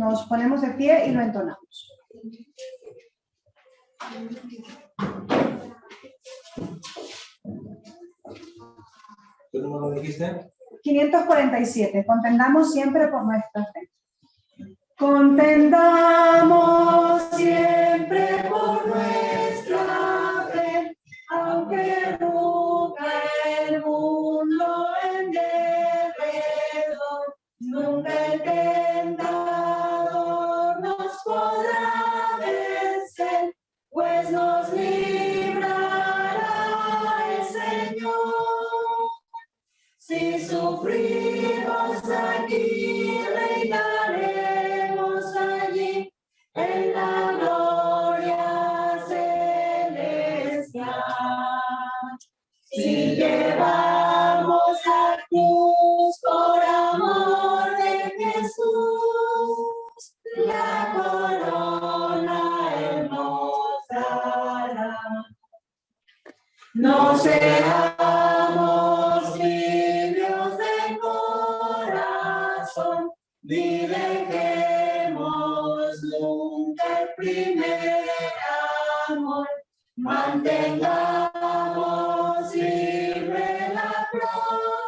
Nos ponemos de pie y lo entonamos. ¿Qué número dijiste? 547. Contendamos siempre por nuestra fe. Contendamos siempre por nuestra fe, aunque nunca el mundo en derredor, nunca el tentador nos podrá vencer, pues nos librará el Señor. Si sufrimos aquí, reinaremos allí en la gloria celestial. Si llevamos la cruz por amor de Jesús, la corona Él nos dará. No seamos librios de corazón, ni dejemos nunca el primer amor. Mantengamos libre la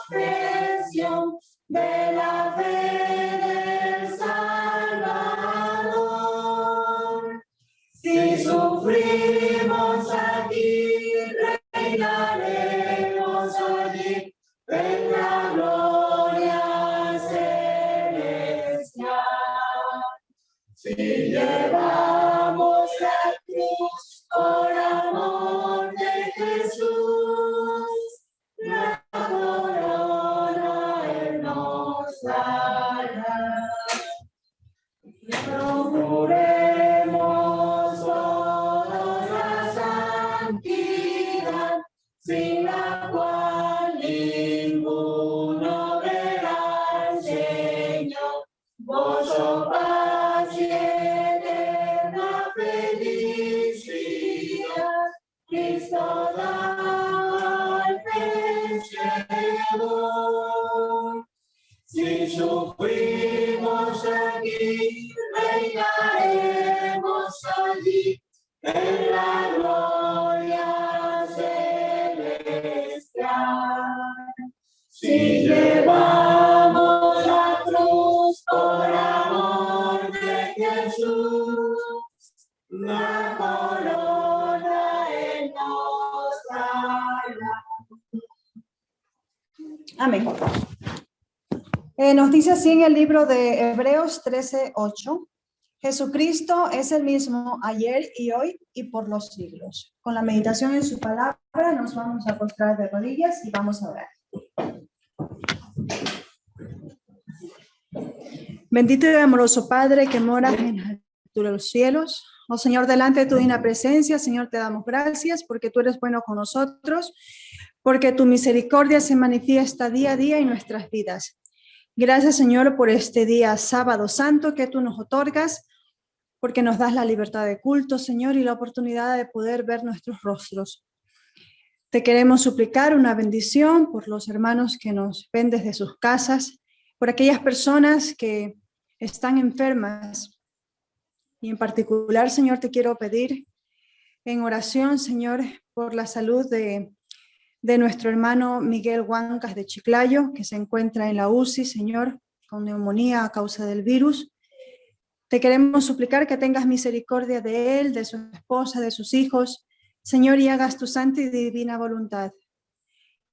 profesión de la fe del Salvador. Si sufrimos aquí, reinaremos allí en la gloria celestial. Si llevamos la cruz por amor de Jesús, la corona Él nos dará. Procuremos todos la santidad, sin la cual ninguno verá al Señor. Gozo, paz y eterna felicidad, Cristo da al vencedor. Si sufrimos aquí, reinaremos allí en la gloria celestial. Si llevamos la cruz por amor de Jesús, la corona Él nos dará. Amén. Nos dice así en el libro de Hebreos 13:8. Jesucristo es el mismo ayer y hoy y por los siglos. Con la meditación en su palabra nos vamos a postrar de rodillas y vamos a orar. Bendito y amoroso Padre que moras en la altura de los cielos. Oh Señor, delante de tu divina presencia, Señor, te damos gracias porque tú eres bueno con nosotros, porque tu misericordia se manifiesta día a día en nuestras vidas. Gracias, Señor, por este día sábado santo que tú nos otorgas, porque nos das la libertad de culto, Señor, y la oportunidad de poder ver nuestros rostros. Te queremos suplicar una bendición por los hermanos que nos ven desde sus casas, por aquellas personas que están enfermas. Y en particular, Señor, te quiero pedir en oración, Señor, por la salud de nuestro hermano Miguel Huancas de Chiclayo, que se encuentra en la UCI, Señor, con neumonía a causa del virus. Te queremos suplicar que tengas misericordia de él, de su esposa, de sus hijos, Señor, y hagas tu santa y divina voluntad.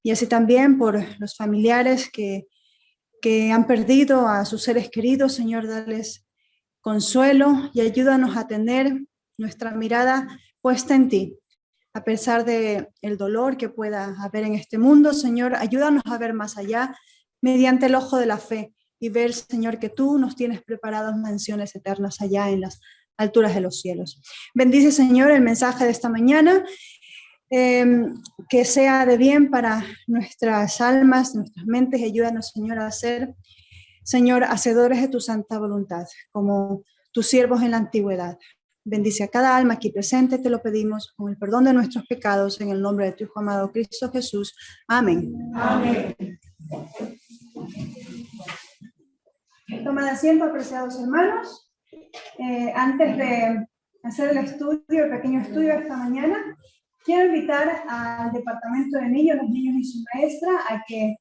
Y así también por los familiares que han perdido a sus seres queridos, Señor, dales consuelo y ayúdanos a tener nuestra mirada puesta en ti. A pesar de el dolor que pueda haber en este mundo, Señor, ayúdanos a ver más allá mediante el ojo de la fe y ver, Señor, que tú nos tienes preparadas mansiones eternas allá en las alturas de los cielos. Bendice, Señor, el mensaje de esta mañana, que sea de bien para nuestras almas, nuestras mentes, y ayúdanos, Señor, a ser, Señor, hacedores de tu santa voluntad, como tus siervos en la antigüedad. Bendice a cada alma aquí presente, te lo pedimos con el perdón de nuestros pecados, en el nombre de tu Hijo amado Cristo Jesús. Amén. Amén. Tomen asiento, apreciados hermanos. Antes de hacer el estudio, el pequeño estudio esta mañana, quiero invitar al departamento de niños, los niños y su maestra, a que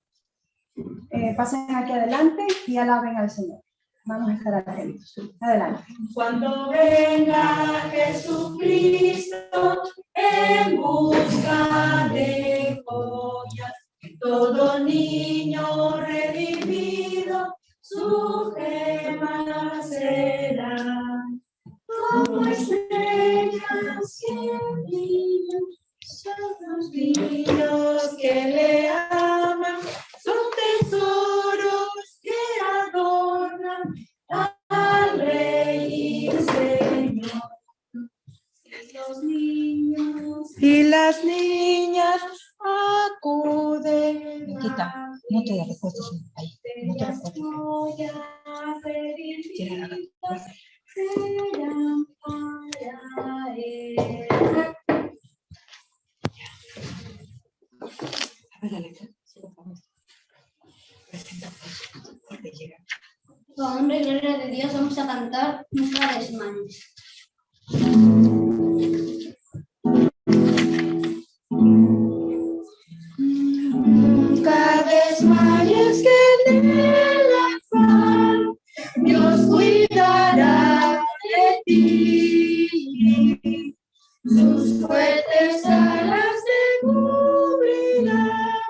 pasen aquí adelante y alaben al Señor. Vamos a estar atentos. Adelante. Cuando venga Jesucristo en busca de joyas, todo niño redimido su gema será. Como estrellas que brillan, son los niños que le aman, son tesoros que adornan al Rey y Señor. Los niños y las niñas acuden. Quita, no te recuestes ahí, no te recuestes. Serán para él. ¿Sabes la letra? Sí, lo sabes. Presenta, porque llega. Hombre, gloria de Dios, vamos a cantar Nunca desmayes. Nunca desmayes que en el afán Dios cuidará de ti. Sus fuertes alas te cubrirán,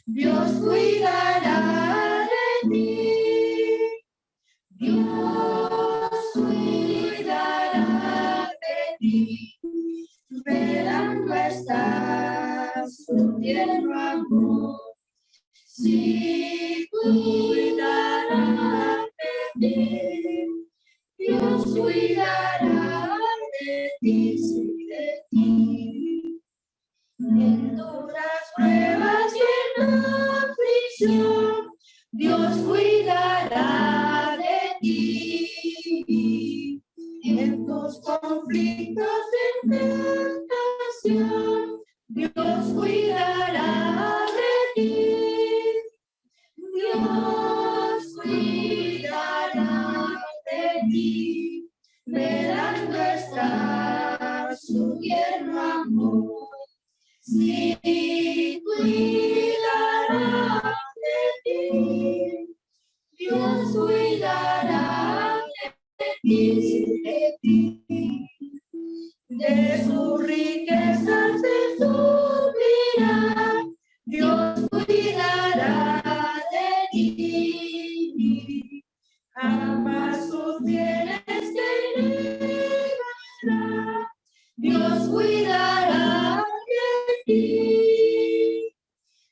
Dios cuidará de ti. Dios cuidará de ti, velando está su tierno amor. Sí, cuidará de ti, Dios cuidará de ti, sí, de ti. En duras pruebas y en aflicción, Dios cuidará de ti. En tus conflictos en tentación, Dios cuidará de ti. Dios cuidará de ti, velando está su tierno amor. Sí, cuidará de ti, Dios cuidará de ti, sí, de ti. De sus riquezas te suplirá, Dios cuidará de ti. Jamás sus bienes te negará, Dios cuidará de ti.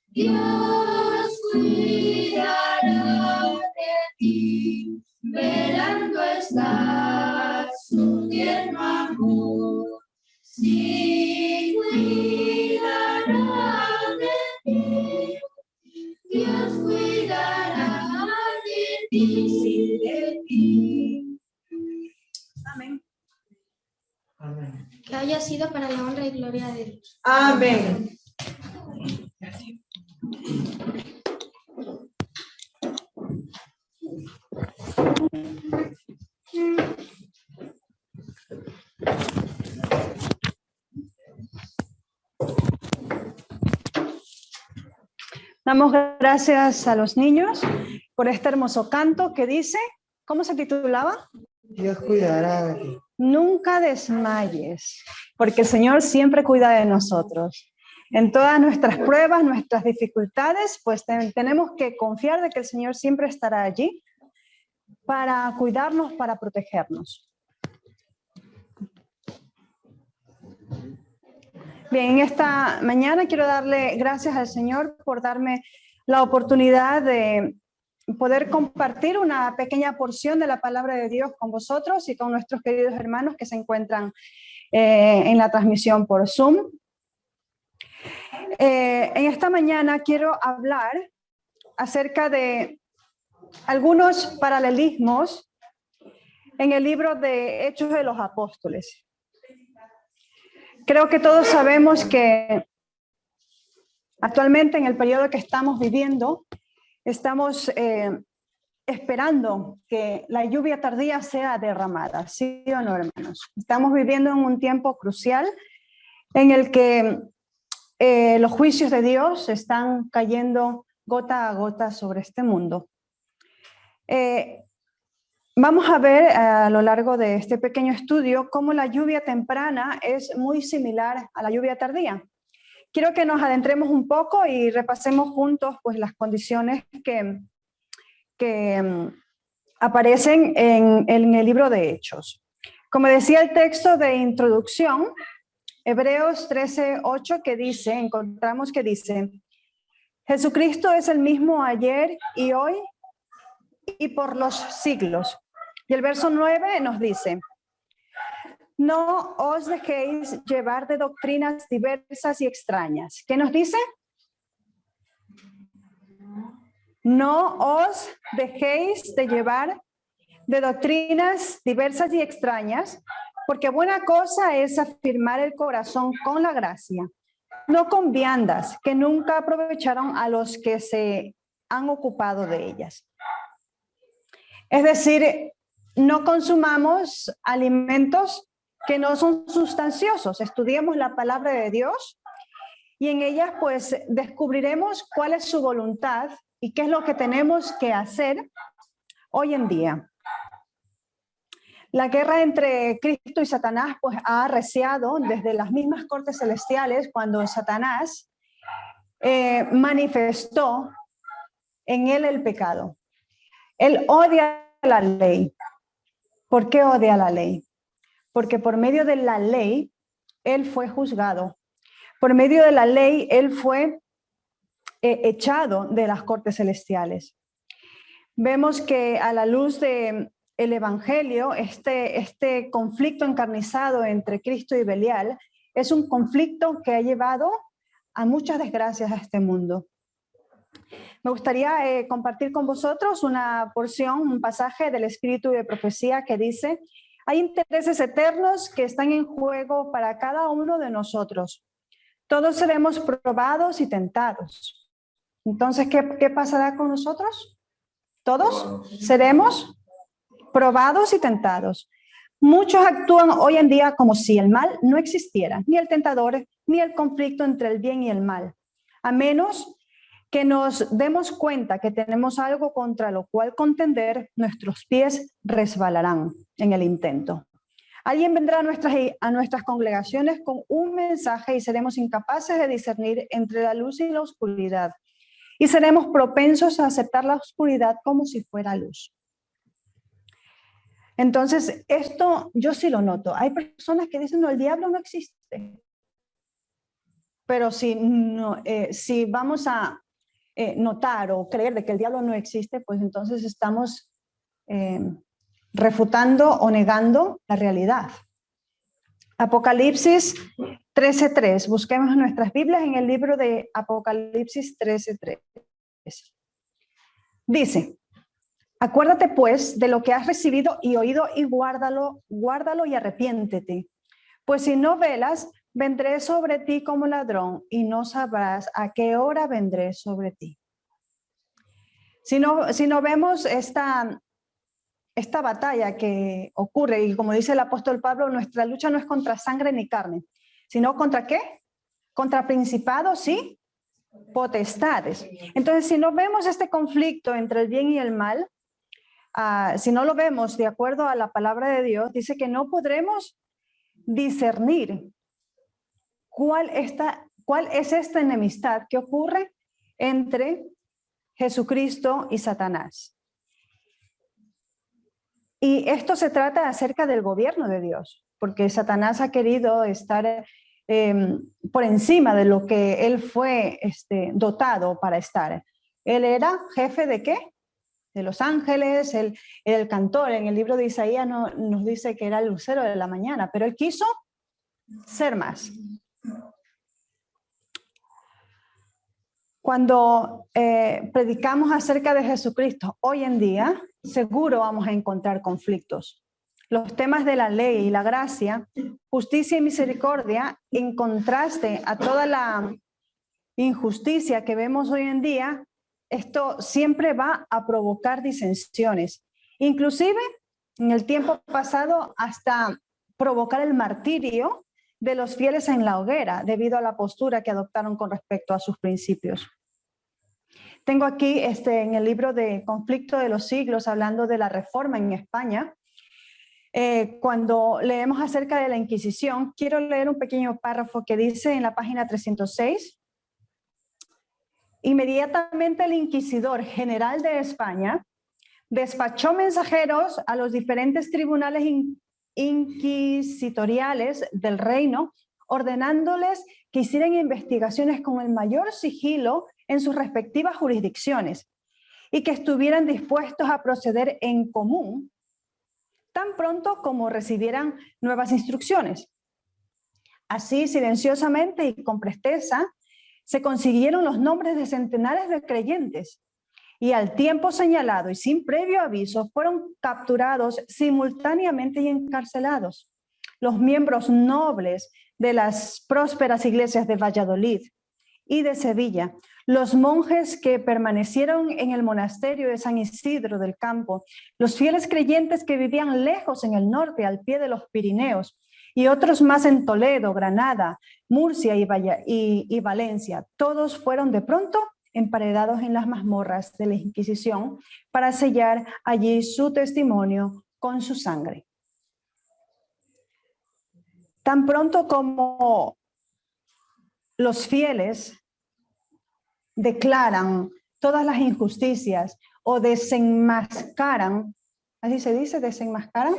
Dios cuidará de ti, velando está su tierno amor. Sí, cuidará de ti, Dios cuidará de ti, sí, de ti. Amén. Amén. Que haya sido para la honra y gloria de Dios. Amén. Damos gracias a los niños por este hermoso canto que dice, ¿cómo se titulaba? Dios cuidará de ti. Nunca desmayes, porque el Señor siempre cuida de nosotros. En todas nuestras pruebas, nuestras dificultades, pues tenemos que confiar de que el Señor siempre estará allí para cuidarnos, para protegernos. Bien, en esta mañana quiero darle gracias al Señor por darme la oportunidad de poder compartir una pequeña porción de la palabra de Dios con vosotros y con nuestros queridos hermanos que se encuentran en la transmisión por Zoom. En esta mañana quiero hablar acerca de algunos paralelismos en el libro de Hechos de los Apóstoles. Creo que todos sabemos que actualmente en el periodo que estamos viviendo, estamos esperando que la lluvia tardía sea derramada, ¿sí o no, hermanos? Estamos viviendo en un tiempo crucial en el que los juicios de Dios están cayendo gota a gota sobre este mundo. Vamos a ver a lo largo de este pequeño estudio cómo la lluvia temprana es muy similar a la lluvia tardía. Quiero que nos adentremos un poco y repasemos juntos pues, las condiciones que aparecen en el libro de Hechos. Como decía el texto de introducción, Hebreos 13:8 encontramos que dice, Jesucristo es el mismo ayer y hoy y por los siglos. Y el verso 9 nos dice, no os dejéis llevar de doctrinas diversas y extrañas. ¿Qué nos dice? No os dejéis de llevar de doctrinas diversas y extrañas, porque buena cosa es afirmar el corazón con la gracia, no con viandas que nunca aprovecharon a los que se han ocupado de ellas. Es decir, no consumamos alimentos que no son sustanciosos. Estudiemos la palabra de Dios y en ellas pues descubriremos cuál es su voluntad y qué es lo que tenemos que hacer hoy en día. La guerra entre Cristo y Satanás pues ha arreciado desde las mismas cortes celestiales cuando Satanás manifestó en él el pecado. Él odia la ley. ¿Por qué odia la ley? Porque por medio de la ley él fue juzgado. Por medio de la ley él fue echado de las cortes celestiales. Vemos que a la luz del Evangelio, este conflicto encarnizado entre Cristo y Belial es un conflicto que ha llevado a muchas desgracias a este mundo. Me gustaría compartir con vosotros una porción, un pasaje del Espíritu de Profecía que dice, hay intereses eternos que están en juego para cada uno de nosotros. Todos seremos probados y tentados. Entonces, ¿qué pasará con nosotros? Todos seremos probados y tentados. Muchos actúan hoy en día como si el mal no existiera, ni el tentador, ni el conflicto entre el bien y el mal, a menos que nos demos cuenta que tenemos algo contra lo cual contender, nuestros pies resbalarán en el intento. Alguien vendrá a nuestras congregaciones con un mensaje y seremos incapaces de discernir entre la luz y la oscuridad. Y seremos propensos a aceptar la oscuridad como si fuera luz. Entonces, esto yo sí lo noto. Hay personas que dicen, no, el diablo no existe. Pero si vamos a notar o creer de que el diablo no existe, pues entonces estamos refutando o negando la realidad. Apocalipsis 13:3. Busquemos en nuestras Biblias en el libro de Apocalipsis 13:3. Dice, acuérdate pues de lo que has recibido y oído y guárdalo y arrepiéntete. Pues si no velas, vendré sobre ti como ladrón y no sabrás a qué hora vendré sobre ti. Si no vemos esta batalla que ocurre, y como dice el apóstol Pablo, nuestra lucha no es contra sangre ni carne, sino contra ¿qué? Contra principados y potestades. Entonces, si no vemos este conflicto entre el bien y el mal, si no lo vemos de acuerdo a la palabra de Dios, dice que no podremos discernir cuál es esta enemistad que ocurre entre Jesucristo y Satanás. Y esto se trata acerca del gobierno de Dios, porque Satanás ha querido estar por encima de lo que él fue dotado para estar. Él era jefe ¿de qué? De los ángeles, el cantor. En el libro de Isaías nos dice que era el lucero de la mañana, pero él quiso ser más. Cuando predicamos acerca de Jesucristo hoy en día, seguro vamos a encontrar conflictos. Los temas de la ley y la gracia, justicia y misericordia, en contraste a toda la injusticia que vemos hoy en día, esto siempre va a provocar disensiones. Inclusive, en el tiempo pasado, hasta provocar el martirio de los fieles en la hoguera, debido a la postura que adoptaron con respecto a sus principios. Tengo aquí en el libro de Conflicto de los Siglos, hablando de la Reforma en España. Cuando leemos acerca de la Inquisición, quiero leer un pequeño párrafo que dice en la página 306. Inmediatamente el inquisidor general de España despachó mensajeros a los diferentes tribunales inquisitoriales del reino, ordenándoles que hicieran investigaciones con el mayor sigilo en sus respectivas jurisdicciones y que estuvieran dispuestos a proceder en común tan pronto como recibieran nuevas instrucciones. Así, silenciosamente y con presteza, se consiguieron los nombres de centenares de creyentes y al tiempo señalado y sin previo aviso fueron capturados simultáneamente y encarcelados los miembros nobles de las prósperas iglesias de Valladolid y de Sevilla, los monjes que permanecieron en el monasterio de San Isidro del Campo, los fieles creyentes que vivían lejos en el norte, al pie de los Pirineos, y otros más en Toledo, Granada, Murcia y Valencia. Todos fueron de pronto emparedados en las mazmorras de la Inquisición para sellar allí su testimonio con su sangre. Tan pronto como los fieles declaran todas las injusticias o desenmascaran, así se dice, desenmascaran,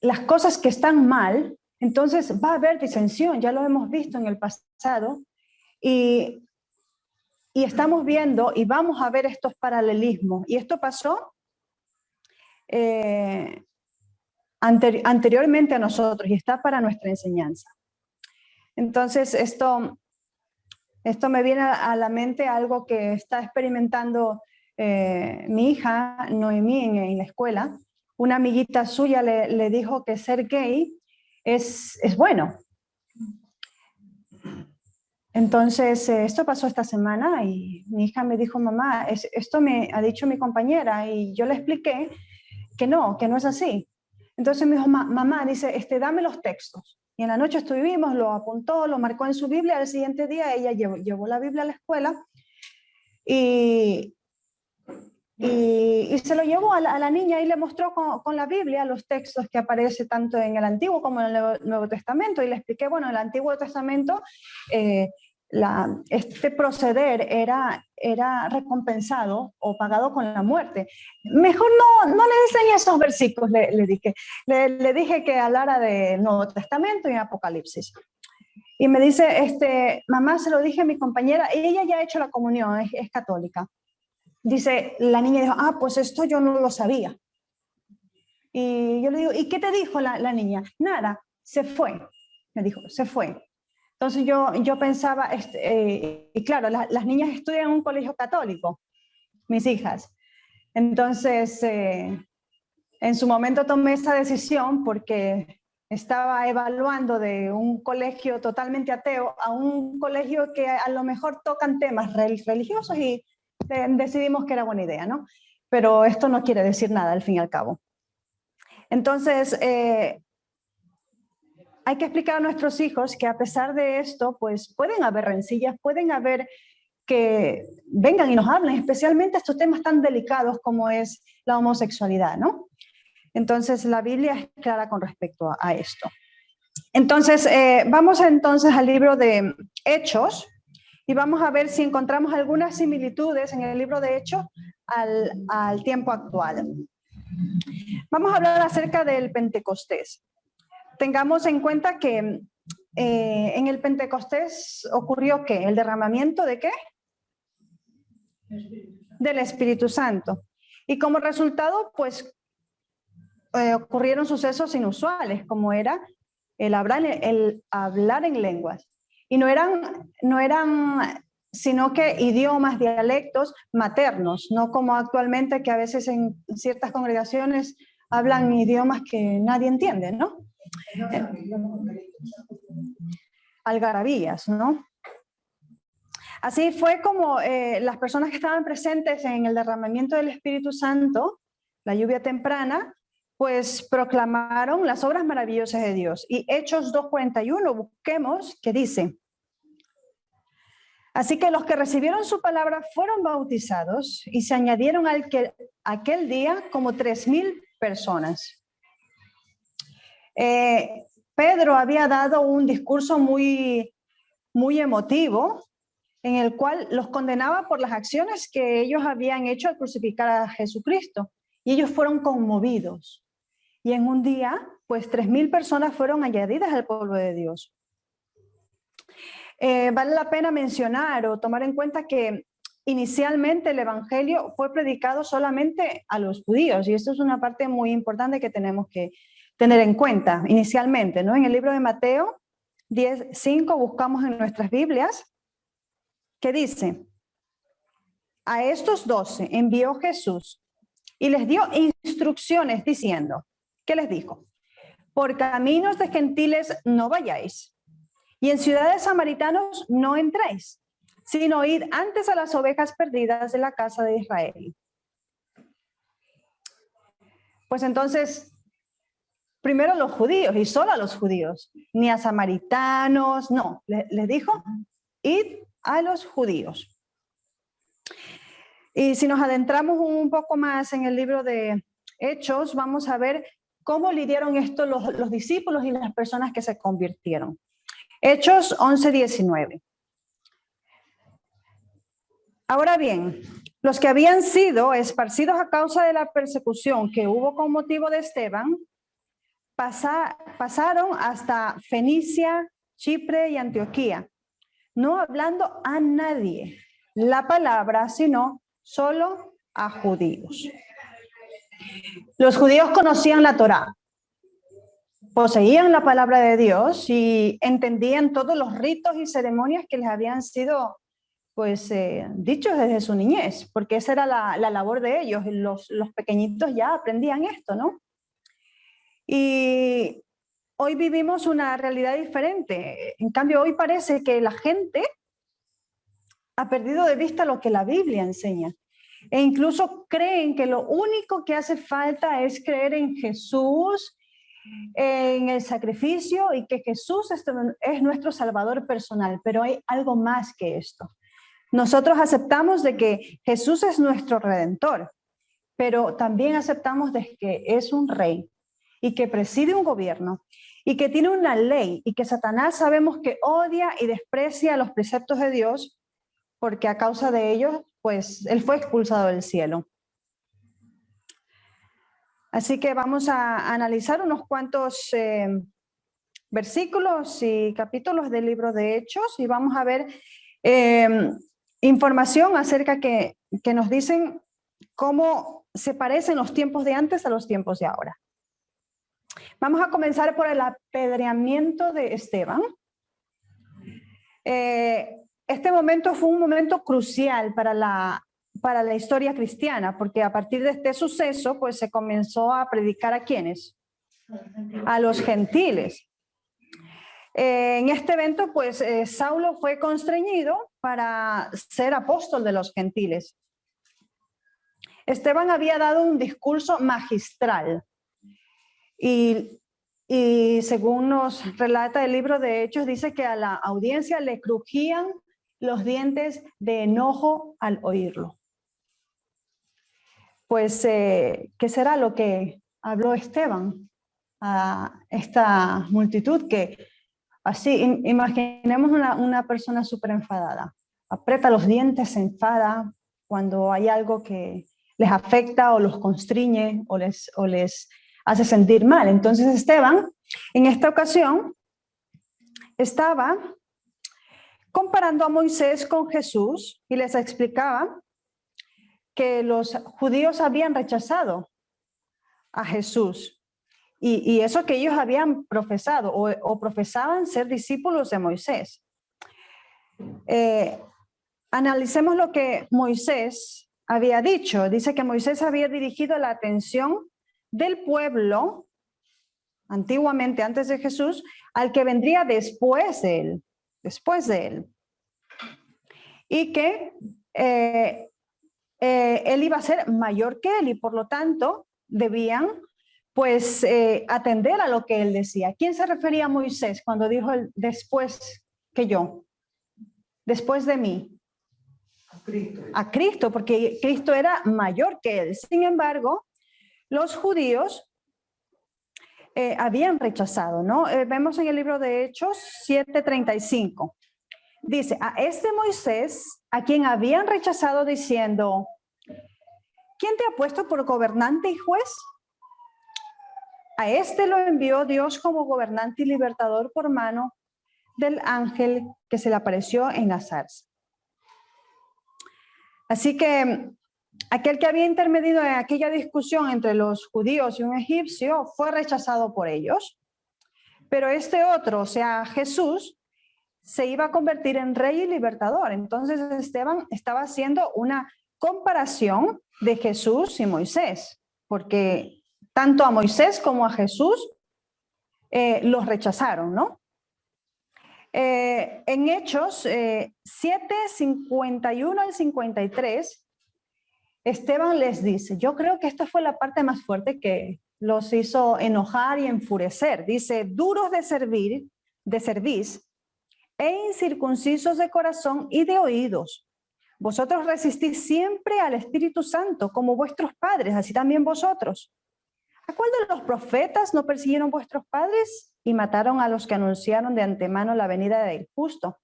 las cosas que están mal, entonces va a haber disensión, ya lo hemos visto en el pasado, y estamos viendo y vamos a ver estos paralelismos. Y esto pasó anteriormente a nosotros y está para nuestra enseñanza. Entonces esto me viene a la mente algo que está experimentando mi hija Noemí en la escuela. Una amiguita suya le dijo que ser gay es bueno. Entonces, esto pasó esta semana y mi hija me dijo, mamá, esto me ha dicho mi compañera, y yo le expliqué que no es así. Entonces me dijo, mamá, dice, dame los textos. Y en la noche estuvimos, lo apuntó, lo marcó en su Biblia. Al siguiente día ella llevó la Biblia a la escuela y se lo llevó a la niña y le mostró con la Biblia los textos que aparece tanto en el Antiguo como en el Nuevo Testamento, y le expliqué, bueno, en el Antiguo Testamento este proceder era recompensado o pagado con la muerte. Mejor no le enseñé esos versículos, le dije que hablara de Nuevo Testamento y Apocalipsis. Y me dice, mamá, se lo dije a mi compañera, y ella ya ha hecho la comunión, es católica. Dice, la niña dijo, pues esto yo no lo sabía. Y yo le digo, ¿y qué te dijo la niña? Nada, se fue, me dijo, se fue. Entonces yo pensaba, y claro, las niñas estudian en un colegio católico, mis hijas. Entonces, en su momento tomé esa decisión porque estaba evaluando de un colegio totalmente ateo a un colegio que a lo mejor tocan temas religiosos, y decidimos que era buena idea, ¿no? Pero esto no quiere decir nada, al fin y al cabo. Entonces, hay que explicar a nuestros hijos que a pesar de esto, pues pueden haber rencillas, pueden haber que vengan y nos hablen, especialmente estos temas tan delicados como es la homosexualidad, ¿no? Entonces, la Biblia es clara con respecto a esto. Entonces, vamos entonces al libro de Hechos y vamos a ver si encontramos algunas similitudes en el libro de Hechos al tiempo actual. Vamos a hablar acerca del Pentecostés. Tengamos en cuenta que en el Pentecostés ocurrió ¿qué? ¿El derramamiento de qué? Del Espíritu Santo. Y como resultado, pues, ocurrieron sucesos inusuales, como era el hablar en lenguas. Y no eran sino que idiomas, dialectos maternos, no como actualmente, que a veces en ciertas congregaciones hablan idiomas que nadie entiende, ¿no? Algarabías, ¿no? Así fue como las personas que estaban presentes en el derramamiento del Espíritu Santo, la lluvia temprana, pues proclamaron las obras maravillosas de Dios. Y Hechos 2:41, busquemos, que dice: así que los que recibieron su palabra fueron bautizados y se añadieron aquel día como 3,000 personas. Pedro había dado un discurso muy emotivo en el cual los condenaba por las acciones que ellos habían hecho al crucificar a Jesucristo. Y ellos fueron conmovidos. Y en un día, pues 3,000 personas fueron añadidas al pueblo de Dios. Vale la pena mencionar o tomar en cuenta que inicialmente el evangelio fue predicado solamente a los judíos. Y esto es una parte muy importante que tenemos que tener en cuenta inicialmente, ¿no? En el libro de Mateo 10:5 buscamos en nuestras Biblias, que dice: a estos 12 envió Jesús y les dio instrucciones diciendo, ¿qué les dijo? Por caminos de gentiles no vayáis, y en ciudades samaritanos no entréis, sino id antes a las ovejas perdidas de la casa de Israel. Pues entonces, primero los judíos, y solo a los judíos, ni a samaritanos, no. Les dijo, id a los judíos. Y si nos adentramos un poco más en el libro de Hechos, vamos a ver cómo lidiaron esto los discípulos y las personas que se convirtieron. Hechos 11:19. Ahora bien, los que habían sido esparcidos a causa de la persecución que hubo con motivo de Esteban, pasaron hasta Fenicia, Chipre y Antioquía, no hablando a nadie la palabra, sino solo a judíos. Los judíos conocían la Torá, poseían la palabra de Dios y entendían todos los ritos y ceremonias que les habían sido dichos desde su niñez, porque esa era la labor de ellos. Los pequeñitos ya aprendían esto, ¿no? Y hoy vivimos una realidad diferente. En cambio, hoy parece que la gente ha perdido de vista lo que la Biblia enseña. E incluso creen que lo único que hace falta es creer en Jesús, en el sacrificio, y que Jesús es nuestro Salvador personal. Pero hay algo más que esto. Nosotros aceptamos de que Jesús es nuestro Redentor, pero también aceptamos de que es un rey y que preside un gobierno y que tiene una ley, y que Satanás sabemos que odia y desprecia los preceptos de Dios, porque a causa de ellos, pues, él fue expulsado del cielo. Así que vamos a analizar unos cuantos versículos y capítulos del libro de Hechos, y vamos a ver información acerca que nos dicen cómo se parecen los tiempos de antes a los tiempos de ahora. Vamos a comenzar por el apedreamiento de Esteban. Este momento fue un momento crucial para la historia cristiana, porque a partir de este suceso, pues se comenzó a predicar ¿a quiénes? A los gentiles. En este evento, pues Saulo fue constreñido para ser apóstol de los gentiles. Esteban había dado un discurso magistral y según nos relata el libro de Hechos, dice que a la audiencia le crujían los dientes de enojo al oírlo. Pues, ¿qué será lo que habló Esteban a esta multitud? Que así, imaginemos una persona súper enfadada, aprieta los dientes, se enfada cuando hay algo que les afecta o los constriñe o les hace sentir mal. Entonces Esteban, en esta ocasión, estaba comparando a Moisés con Jesús y les explicaba que los judíos habían rechazado a Jesús y eso que ellos habían profesado o profesaban ser discípulos de Moisés. Analicemos lo que Moisés había dicho. Dice que Moisés había dirigido la atención del pueblo antiguamente, antes de Jesús, al que vendría después de él. y que él iba a ser mayor que él y por lo tanto debían pues atender a lo que él decía. ¿Quién se refería a Moisés cuando dijo el después que yo? Después de mí. A Cristo. A Cristo, porque Cristo era mayor que él. Sin embargo, los judíos habían rechazado, ¿no? Vemos en el libro de Hechos 7:35. Dice, a este Moisés, a quien habían rechazado diciendo, ¿quién te ha puesto por gobernante y juez? A este lo envió Dios como gobernante y libertador por mano del ángel que se le apareció en la zarza. Así que aquel que había intervenido en aquella discusión entre los judíos y un egipcio fue rechazado por ellos. Pero este otro, o sea, Jesús, se iba a convertir en rey y libertador. Entonces Esteban estaba haciendo una comparación de Jesús y Moisés, porque tanto a Moisés como a Jesús los rechazaron, ¿no? En Hechos 7:51 al 53, Esteban les dice, yo creo que esta fue la parte más fuerte que los hizo enojar y enfurecer. Dice, duros de cerviz e incircuncisos de corazón y de oídos. Vosotros resistís siempre al Espíritu Santo como vuestros padres, así también vosotros. ¿A cuál de los profetas no persiguieron vuestros padres y mataron a los que anunciaron de antemano la venida del justo?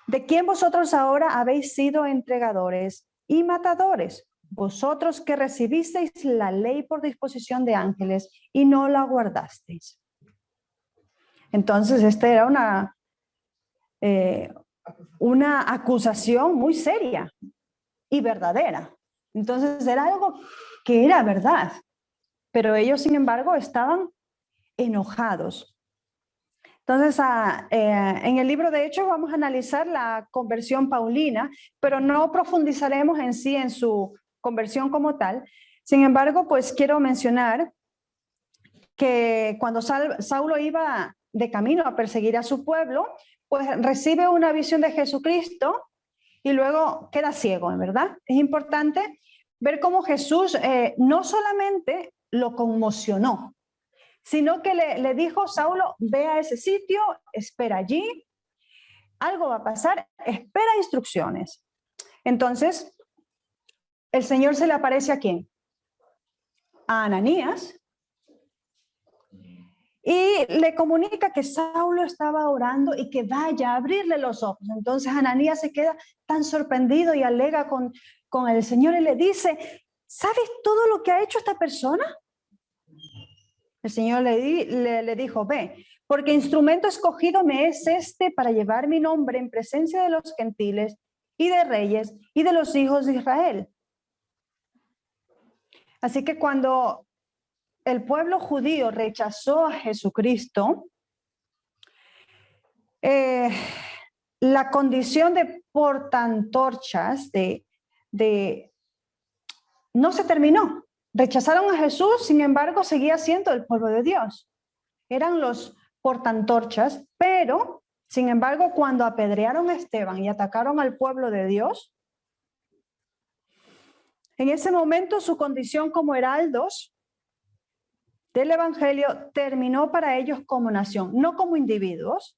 ¿De quién vosotros ahora habéis sido entregadores y matadores? Vosotros que recibisteis la ley por disposición de ángeles y no la guardasteis. Entonces, esta era una acusación muy seria y verdadera. Entonces, era algo que era verdad. Pero ellos, sin embargo, estaban enojados. Entonces, en el libro de Hechos vamos a analizar la conversión paulina, pero no profundizaremos en sí en su conversión como tal. Sin embargo, pues quiero mencionar que cuando Saulo iba de camino a perseguir a su pueblo, pues recibe una visión de Jesucristo y luego queda ciego, ¿verdad? Es importante ver cómo Jesús no solamente lo conmocionó, sino que le dijo, Saulo, ve a ese sitio, espera allí, algo va a pasar, espera instrucciones. Entonces, el Señor se le aparece ¿a quién? A Ananías, y le comunica que Saulo estaba orando y que vaya a abrirle los ojos. Entonces Ananías se queda tan sorprendido y alega con el Señor y le dice, ¿sabes todo lo que ha hecho esta persona? El Señor le dijo, ve, porque instrumento escogido me es este para llevar mi nombre en presencia de los gentiles y de reyes y de los hijos de Israel. Así que cuando el pueblo judío rechazó a Jesucristo, la condición de portaantorchas no se terminó. Rechazaron a Jesús, sin embargo, seguía siendo el pueblo de Dios. Eran los portaantorchas, pero, sin embargo, cuando apedrearon a Esteban y atacaron al pueblo de Dios, en ese momento su condición como heraldos del Evangelio terminó para ellos como nación, no como individuos,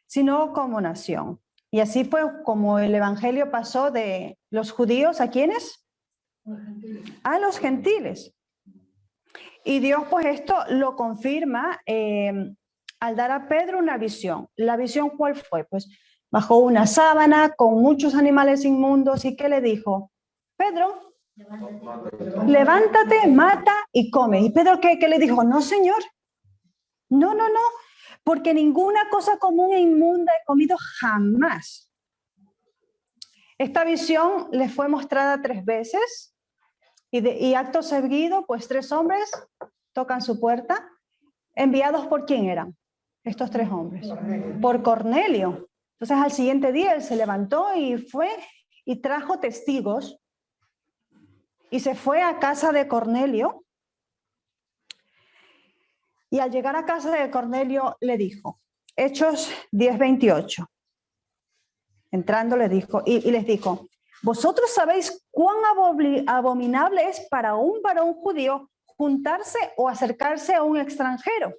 sino como nación. Y así fue como el Evangelio pasó de los judíos ¿a quiénes? A los gentiles. Y Dios pues esto lo confirma al dar a Pedro una visión. ¿La visión cuál fue? Pues bajó una sábana con muchos animales inmundos y ¿qué le dijo? Pedro, levántate, mata y come. ¿Y Pedro qué le dijo? No, Señor. No, porque ninguna cosa común e inmunda he comido jamás. Esta visión le fue mostrada 3 veces. Y acto seguido, pues 3 hombres tocan su puerta. ¿Enviados por quién eran estos 3 hombres? Por Cornelio. Entonces al siguiente día él se levantó y fue y trajo testigos. Y se fue a casa de Cornelio. Y al llegar a casa de Cornelio le dijo, Hechos 10:28. Entrando les dijo, y les dijo, vosotros sabéis cuán abominable es para un varón judío juntarse o acercarse a un extranjero.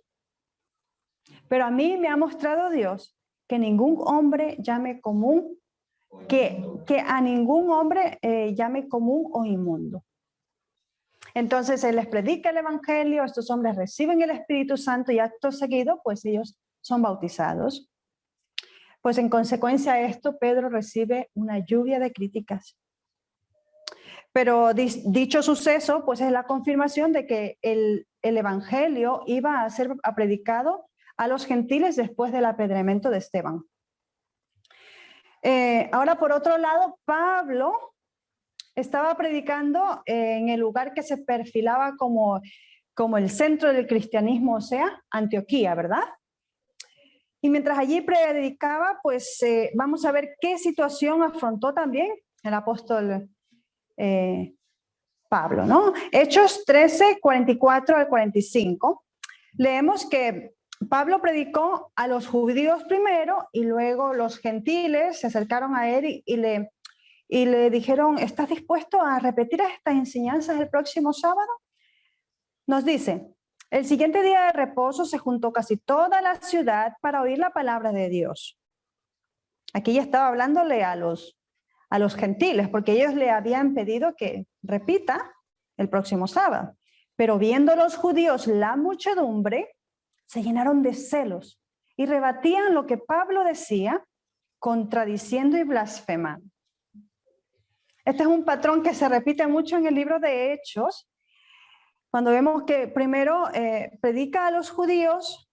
Pero a mí me ha mostrado Dios que ningún hombre llame común, que a ningún hombre llame común o inmundo. Entonces él les predica el evangelio, estos hombres reciben el Espíritu Santo y acto seguido, pues ellos son bautizados. Pues en consecuencia de esto, Pedro recibe una lluvia de críticas. Pero dicho suceso, pues es la confirmación de que el evangelio iba a ser predicado a los gentiles después del apedreamiento de Esteban. Ahora, por otro lado, Pablo estaba predicando en el lugar que se perfilaba como el centro del cristianismo, o sea, Antioquía, ¿verdad? Y mientras allí predicaba, pues vamos a ver qué situación afrontó también el apóstol Pablo, ¿no? Hechos 13, 44 al 45. Leemos que Pablo predicó a los judíos primero y luego los gentiles se acercaron a él y le dijeron, ¿estás dispuesto a repetir estas enseñanzas el próximo sábado? Nos dice, el siguiente día de reposo se juntó casi toda la ciudad para oír la palabra de Dios. Aquí ya estaba hablándole a los gentiles, porque ellos le habían pedido que repita el próximo sábado. Pero viendo los judíos la muchedumbre, se llenaron de celos y rebatían lo que Pablo decía, contradiciendo y blasfemando. Este es un patrón que se repite mucho en el libro de Hechos, cuando vemos que primero predica a los judíos,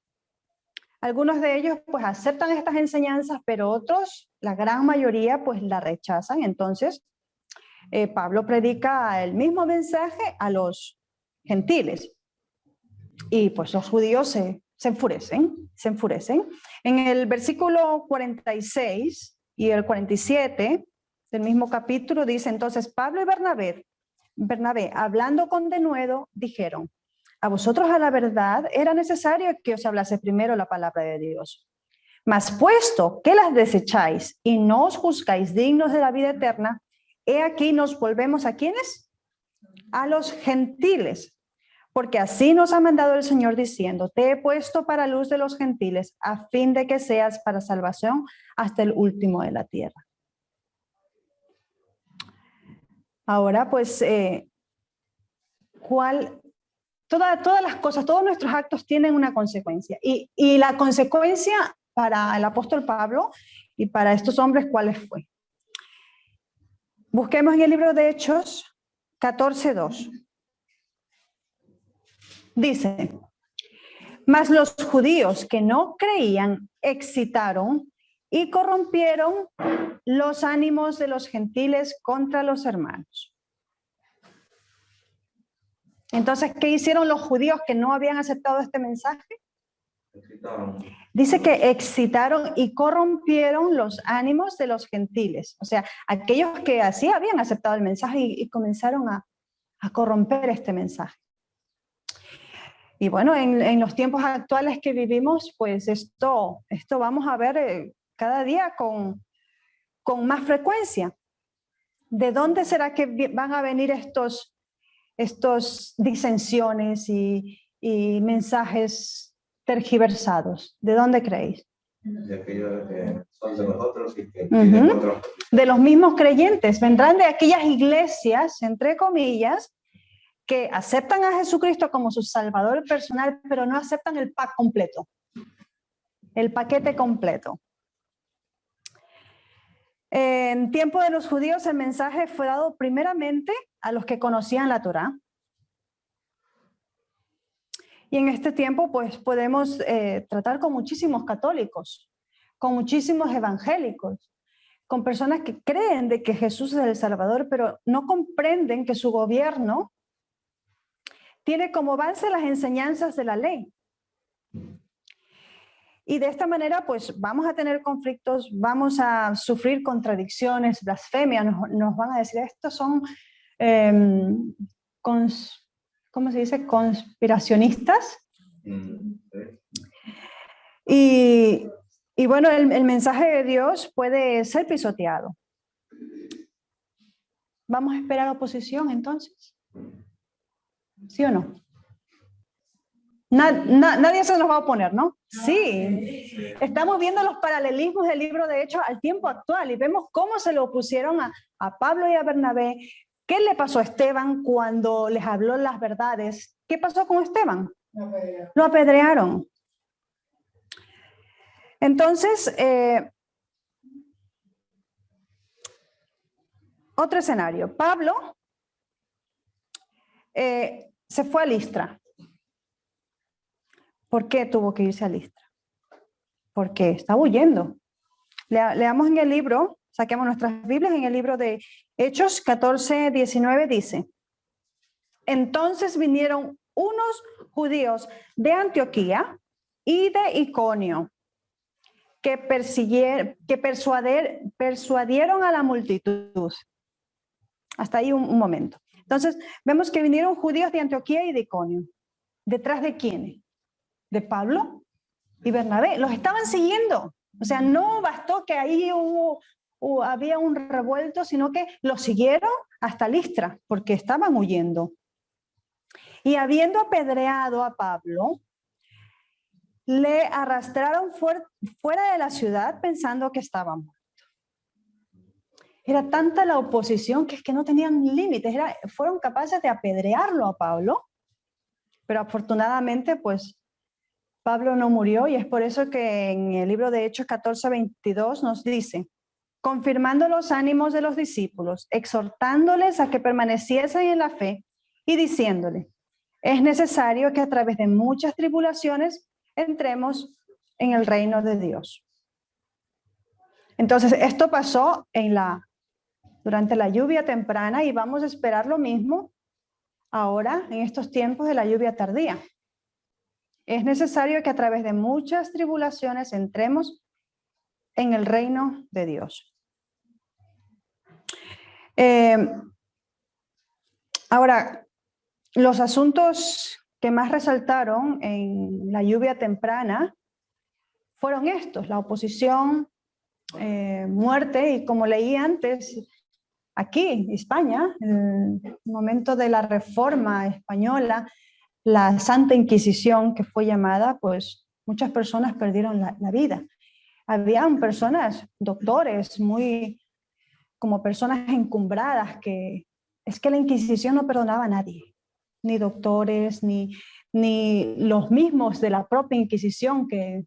algunos de ellos pues aceptan estas enseñanzas, pero otros, la gran mayoría, pues la rechazan. Entonces, Pablo predica el mismo mensaje a los gentiles. Y pues los judíos se enfurecen. En el versículo 46 y el 47 del mismo capítulo dice, entonces Pablo y Bernabé, hablando con denuedo, dijeron, a vosotros a la verdad era necesario que os hablase primero la palabra de Dios. Mas puesto que las desecháis y no os juzgáis dignos de la vida eterna, he aquí nos volvemos ¿a quiénes? A los gentiles. Porque así nos ha mandado el Señor diciendo, te he puesto para luz de los gentiles, a fin de que seas para salvación hasta el último de la tierra. Ahora, pues, todas las cosas, todos nuestros actos tienen una consecuencia. Y la consecuencia para el apóstol Pablo y para estos hombres, ¿cuál fue? Busquemos en el libro de Hechos 14:2. Dice, mas los judíos que no creían excitaron y corrompieron los ánimos de los gentiles contra los hermanos. Entonces, ¿qué hicieron los judíos que no habían aceptado este mensaje? Dice que excitaron y corrompieron los ánimos de los gentiles. O sea, aquellos que así habían aceptado el mensaje y comenzaron a corromper este mensaje. Y bueno, en los tiempos actuales que vivimos, pues esto vamos a ver cada día con más frecuencia. ¿De dónde será que van a venir estos disensiones y mensajes tergiversados? ¿De dónde creéis? De aquellos que son de nosotros y que tienen otros. De los mismos creyentes. Vendrán de aquellas iglesias, entre comillas, que aceptan a Jesucristo como su Salvador personal, pero no aceptan el pack completo, el paquete completo. En tiempo de los judíos el mensaje fue dado primeramente a los que conocían la Torá. Y en este tiempo pues podemos tratar con muchísimos católicos, con muchísimos evangélicos, con personas que creen de que Jesús es el Salvador, pero no comprenden que su gobierno tiene como base las enseñanzas de la ley. Y de esta manera, pues, vamos a tener conflictos, vamos a sufrir contradicciones, blasfemias, nos van a decir, estos son, ¿cómo se dice? Conspiracionistas. Y Y bueno, el mensaje de Dios puede ser pisoteado. ¿Vamos a esperar oposición entonces? ¿Sí o no? Nadie se nos va a oponer, ¿no? Sí. Estamos viendo los paralelismos del libro de Hechos al tiempo actual y vemos cómo se le opusieron a Pablo y a Bernabé. ¿Qué le pasó a Esteban cuando les habló las verdades? ¿Qué pasó con Esteban? Lo apedrearon. Entonces, otro escenario. Pablo se fue a Listra. ¿Por qué tuvo que irse a Listra? Porque estaba huyendo. Leamos en el libro, saquemos nuestras Biblias, en el libro de Hechos 14, 19 dice: entonces vinieron unos judíos de Antioquía y de Iconio que persuadieron a la multitud. Hasta ahí un momento. Entonces, vemos que vinieron judíos de Antioquía y de Iconio. ¿Detrás de quiénes? De Pablo y Bernabé. Los estaban siguiendo. O sea, no bastó que ahí había un revuelto, sino que los siguieron hasta Listra, porque estaban huyendo. Y habiendo apedreado a Pablo, le arrastraron fuera de la ciudad pensando que estaba muerto. Era tanta la oposición que es que no tenían límites. Fueron capaces de apedrearlo a Pablo, pero afortunadamente pues Pablo no murió, y es por eso que en el libro de Hechos 14, 22 nos dice: confirmando los ánimos de los discípulos, exhortándoles a que permaneciesen en la fe y diciéndole: es necesario que a través de muchas tribulaciones entremos en el reino de Dios. Entonces, esto pasó durante la lluvia temprana, y vamos a esperar lo mismo ahora en estos tiempos de la lluvia tardía. Es necesario que a través de muchas tribulaciones entremos en el reino de Dios. Ahora, los asuntos que más resaltaron en la lluvia temprana fueron estos: la oposición, muerte, y como leí antes, aquí en España, en el momento de la Reforma Española, la Santa Inquisición que fue llamada, pues muchas personas perdieron la vida. Habían personas, doctores, como personas encumbradas, que es que la Inquisición no perdonaba a nadie, ni doctores, ni los mismos de la propia Inquisición, que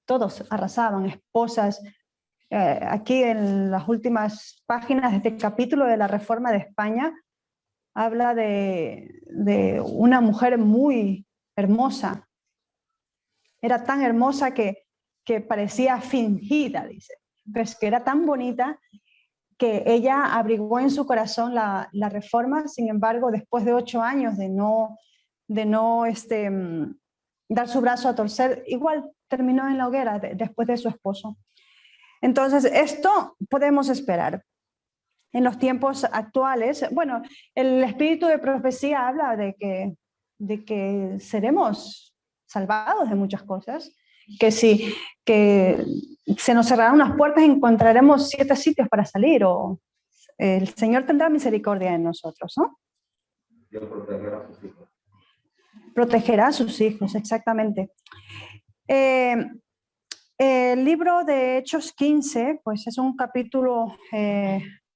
todos arrasaban, esposas. Aquí en las últimas páginas de este capítulo de la Reforma de España habla de una mujer muy hermosa. Era tan hermosa que parecía fingida, dice. Pues que era tan bonita que ella abrigó en su corazón la Reforma. Sin embargo, después de 8 años de no dar su brazo a torcer, igual terminó en la hoguera después de su esposo. Entonces, esto podemos esperar. En los tiempos actuales, bueno, el espíritu de profecía habla de que seremos salvados de muchas cosas, que se nos cerrarán unas puertas y encontraremos 7 sitios para salir, o el Señor tendrá misericordia de nosotros, ¿no? Dios protegerá a sus hijos. Protegerá a sus hijos, exactamente. El libro de Hechos 15, pues es un capítulo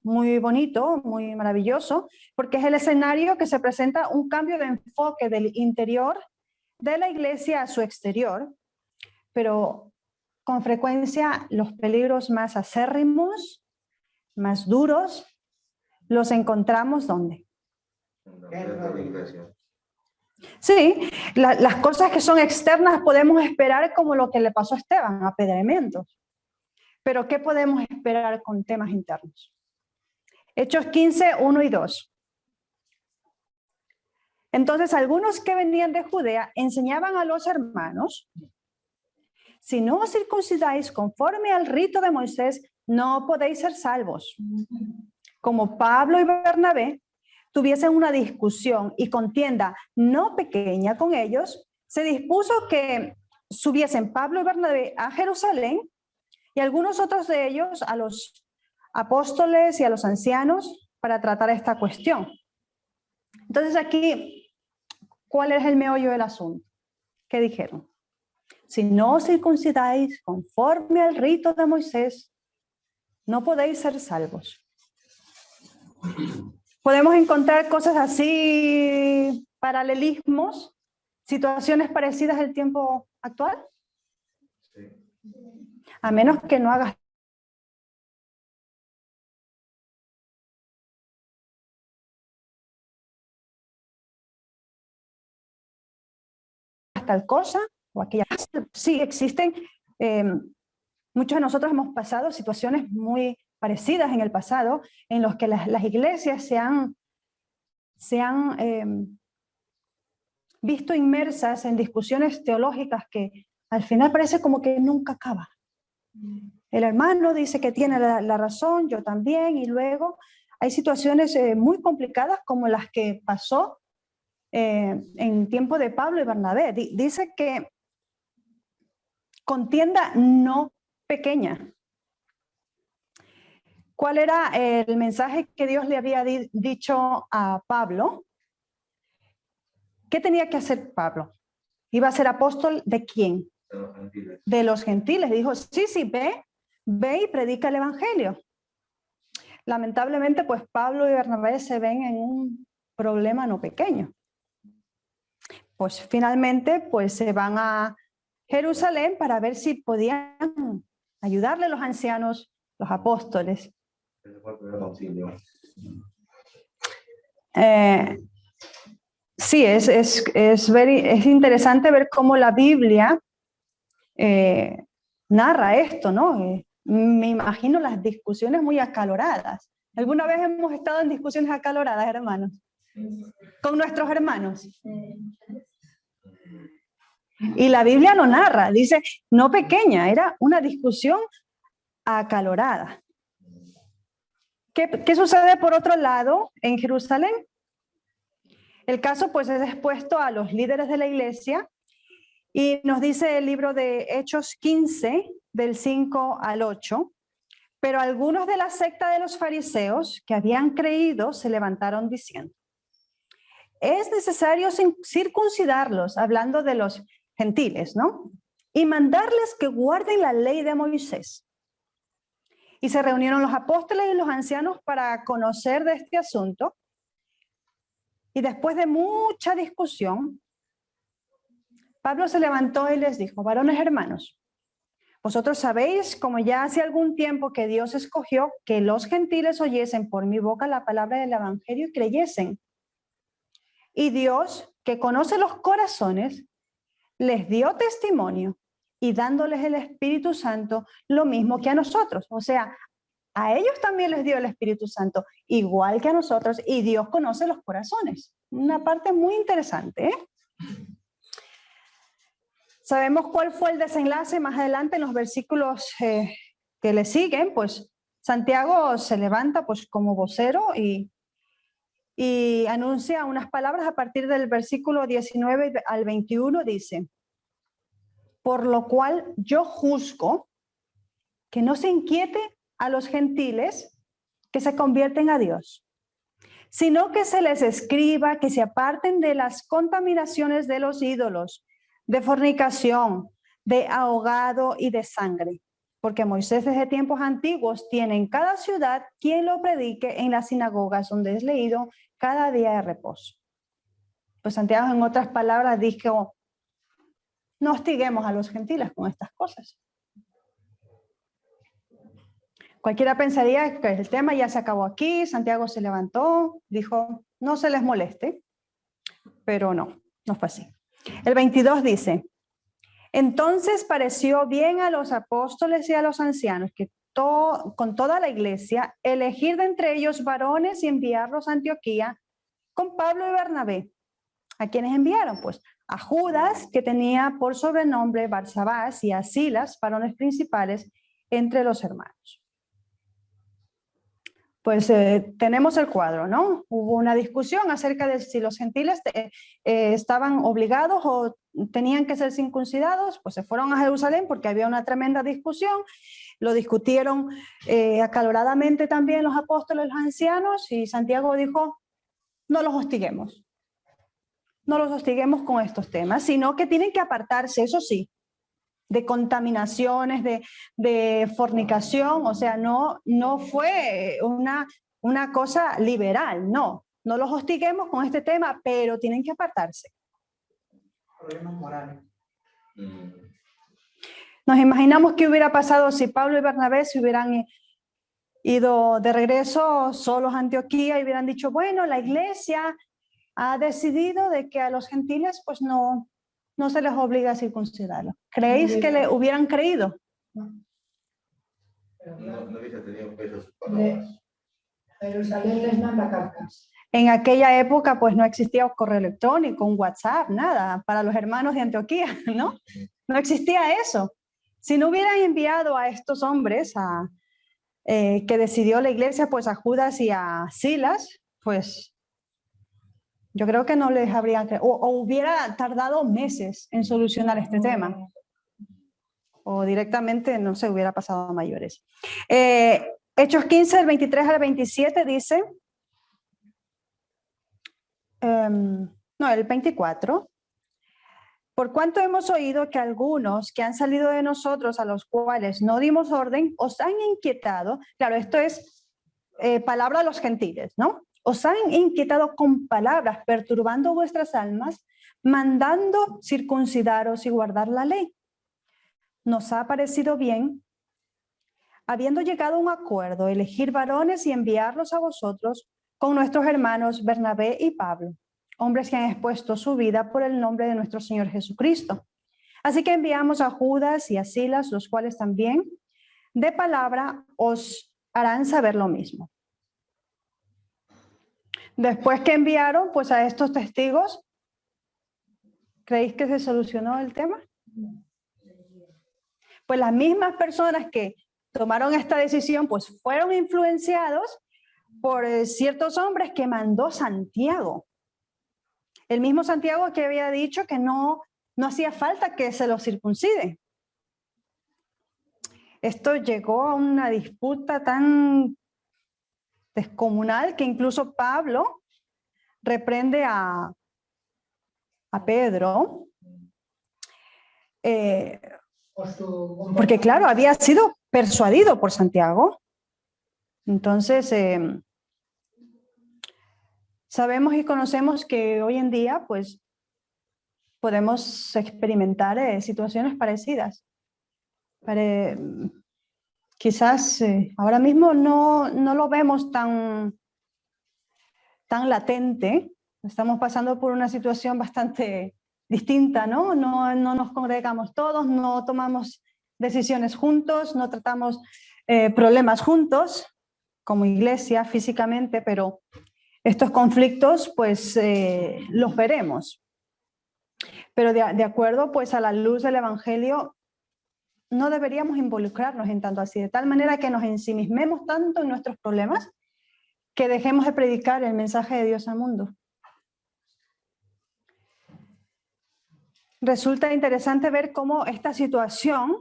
muy bonito, muy maravilloso, porque es el escenario que se presenta un cambio de enfoque del interior de la iglesia a su exterior, pero con frecuencia los peligros más acérrimos, más duros, los encontramos ¿dónde? Dentro de la iglesia. Sí, las cosas que son externas podemos esperar, como lo que le pasó a Esteban, apedreamientos. Pero ¿qué podemos esperar con temas internos? Hechos 15, 1 y 2. Entonces, algunos que venían de Judea enseñaban a los hermanos: si no os circuncidáis conforme al rito de Moisés, no podéis ser salvos. Como Pablo y Bernabé tuviesen una discusión y contienda no pequeña con ellos, se dispuso que subiesen Pablo y Bernabé a Jerusalén y algunos otros de ellos a los apóstoles y a los ancianos para tratar esta cuestión. Entonces aquí, ¿cuál es el meollo del asunto? ¿Qué dijeron? Si no os circuncidáis conforme al rito de Moisés, no podéis ser salvos. Podemos encontrar cosas así, paralelismos, situaciones parecidas al tiempo actual. A menos que no hagas tal cosa o aquella. Sí, existen. Muchos de nosotros hemos pasado situaciones muy parecidas en el pasado, en los que las iglesias se han visto inmersas en discusiones teológicas que al final parece como que nunca acaba. El hermano dice que tiene la razón, yo también, y luego hay situaciones muy complicadas como las que pasó en tiempo de Pablo y Bernabé. Dice que contienda no pequeña. ¿Cuál era el mensaje que Dios le había dicho a Pablo? ¿Qué tenía que hacer Pablo? ¿Iba a ser apóstol de quién? De los gentiles. De los gentiles. Dijo, sí, ve y predica el evangelio. Lamentablemente, pues Pablo y Bernabé se ven en un problema no pequeño. Pues finalmente, pues se van a Jerusalén para ver si podían ayudarle a los ancianos, los apóstoles. Ese fue el primer concilio. Sí, es interesante ver cómo la Biblia narra esto, ¿no? Me imagino las discusiones muy acaloradas. ¿Alguna vez hemos estado en discusiones acaloradas, hermanos? Con nuestros hermanos. Y la Biblia lo narra, dice, no pequeña, era una discusión acalorada. ¿Qué sucede por otro lado en Jerusalén? El caso pues es expuesto a los líderes de la iglesia y nos dice el libro de Hechos 15, del 5 al 8, pero algunos de la secta de los fariseos que habían creído se levantaron diciendo, es necesario circuncidarlos, hablando de los gentiles, ¿no? Y mandarles que guarden la ley de Moisés. Y se reunieron los apóstoles y los ancianos para conocer de este asunto. Y después de mucha discusión, Pablo se levantó y les dijo, varones hermanos, vosotros sabéis, como ya hace algún tiempo que Dios escogió, que los gentiles oyesen por mi boca la palabra del evangelio y creyesen. Y Dios, que conoce los corazones, les dio testimonio y dándoles el Espíritu Santo lo mismo que a nosotros. O sea, a ellos también les dio el Espíritu Santo, igual que a nosotros, y Dios conoce los corazones. Una parte muy interesante, ¿eh? Sabemos cuál fue el desenlace más adelante en los versículos que le siguen, pues Santiago se levanta pues como vocero y anuncia unas palabras a partir del versículo 19 al 21, dice, por lo cual yo juzgo que no se inquiete a los gentiles que se convierten a Dios, sino que se les escriba que se aparten de las contaminaciones de los ídolos, de fornicación, de ahogado y de sangre, porque Moisés desde tiempos antiguos tiene en cada ciudad quien lo predique en las sinagogas donde es leído cada día de reposo. Pues Santiago en otras palabras dijo, no hostiguemos a los gentiles con estas cosas. Cualquiera pensaría que el tema ya se acabó aquí, Santiago se levantó, dijo, no se les moleste, pero no fue así. El 22 dice, entonces pareció bien a los apóstoles y a los ancianos que con toda la iglesia elegir de entre ellos varones y enviarlos a Antioquía con Pablo y Bernabé. ¿A quiénes enviaron? Pues a Judas, que tenía por sobrenombre Barsabás, y a Silas, varones principales entre los hermanos. Pues tenemos el cuadro, ¿no? Hubo una discusión acerca de si los gentiles estaban obligados o tenían que ser circuncidados, pues se fueron a Jerusalén porque había una tremenda discusión, lo discutieron acaloradamente también los apóstoles, los ancianos, y Santiago dijo, no los hostiguemos con estos temas, sino que tienen que apartarse, eso sí, de contaminaciones, de fornicación, o sea, no fue una cosa liberal, no los hostiguemos con este tema, pero tienen que apartarse. Problemas morales. Nos imaginamos qué hubiera pasado si Pablo y Bernabé se hubieran ido de regreso solos a Antioquía y hubieran dicho, bueno, la iglesia ha decidido de que a los gentiles pues no se les obliga a circuncidarlos. ¿Creéis que le hubieran creído? No hubiese tenido peso sus palabras. Jerusalén les manda cartas. En aquella época pues no existía un correo electrónico, un WhatsApp, nada, para los hermanos de Antioquía, ¿no? No existía eso. Si no hubieran enviado a estos hombres que decidió la iglesia, pues a Judas y a Silas, pues yo creo que no les habrían, o hubiera tardado meses en solucionar este tema. O directamente no se hubiera pasado a mayores. Hechos 15, del 23 al 27 dice, el 24, por cuanto hemos oído que algunos que han salido de nosotros, a los cuales no dimos orden, os han inquietado, claro, esto es palabra de los gentiles, ¿no? Os han inquietado con palabras, perturbando vuestras almas, mandando circuncidaros y guardar la ley. Nos ha parecido bien, habiendo llegado a un acuerdo, elegir varones y enviarlos a vosotros con nuestros hermanos Bernabé y Pablo, hombres que han expuesto su vida por el nombre de nuestro Señor Jesucristo. Así que enviamos a Judas y a Silas, los cuales también de palabra os harán saber lo mismo. Después que enviaron pues a estos testigos, ¿creéis que se solucionó el tema? Pues las mismas personas que tomaron esta decisión pues fueron influenciados por ciertos hombres que mandó Santiago. El mismo Santiago que había dicho que no hacía falta que se los circuncide. Esto llegó a una disputa tan descomunal que incluso Pablo reprende a Pedro, porque claro, había sido persuadido por Santiago. Entonces, sabemos y conocemos que hoy en día pues podemos experimentar situaciones parecidas. Quizás ahora mismo no lo vemos tan latente. Estamos pasando por una situación bastante distinta, ¿no? No nos congregamos todos, no tomamos decisiones juntos, no tratamos problemas juntos como iglesia físicamente, pero estos conflictos pues los veremos. Pero de acuerdo pues a la luz del Evangelio, no deberíamos involucrarnos en tanto así, de tal manera que nos ensimismemos tanto en nuestros problemas que dejemos de predicar el mensaje de Dios al mundo. Resulta interesante ver cómo esta situación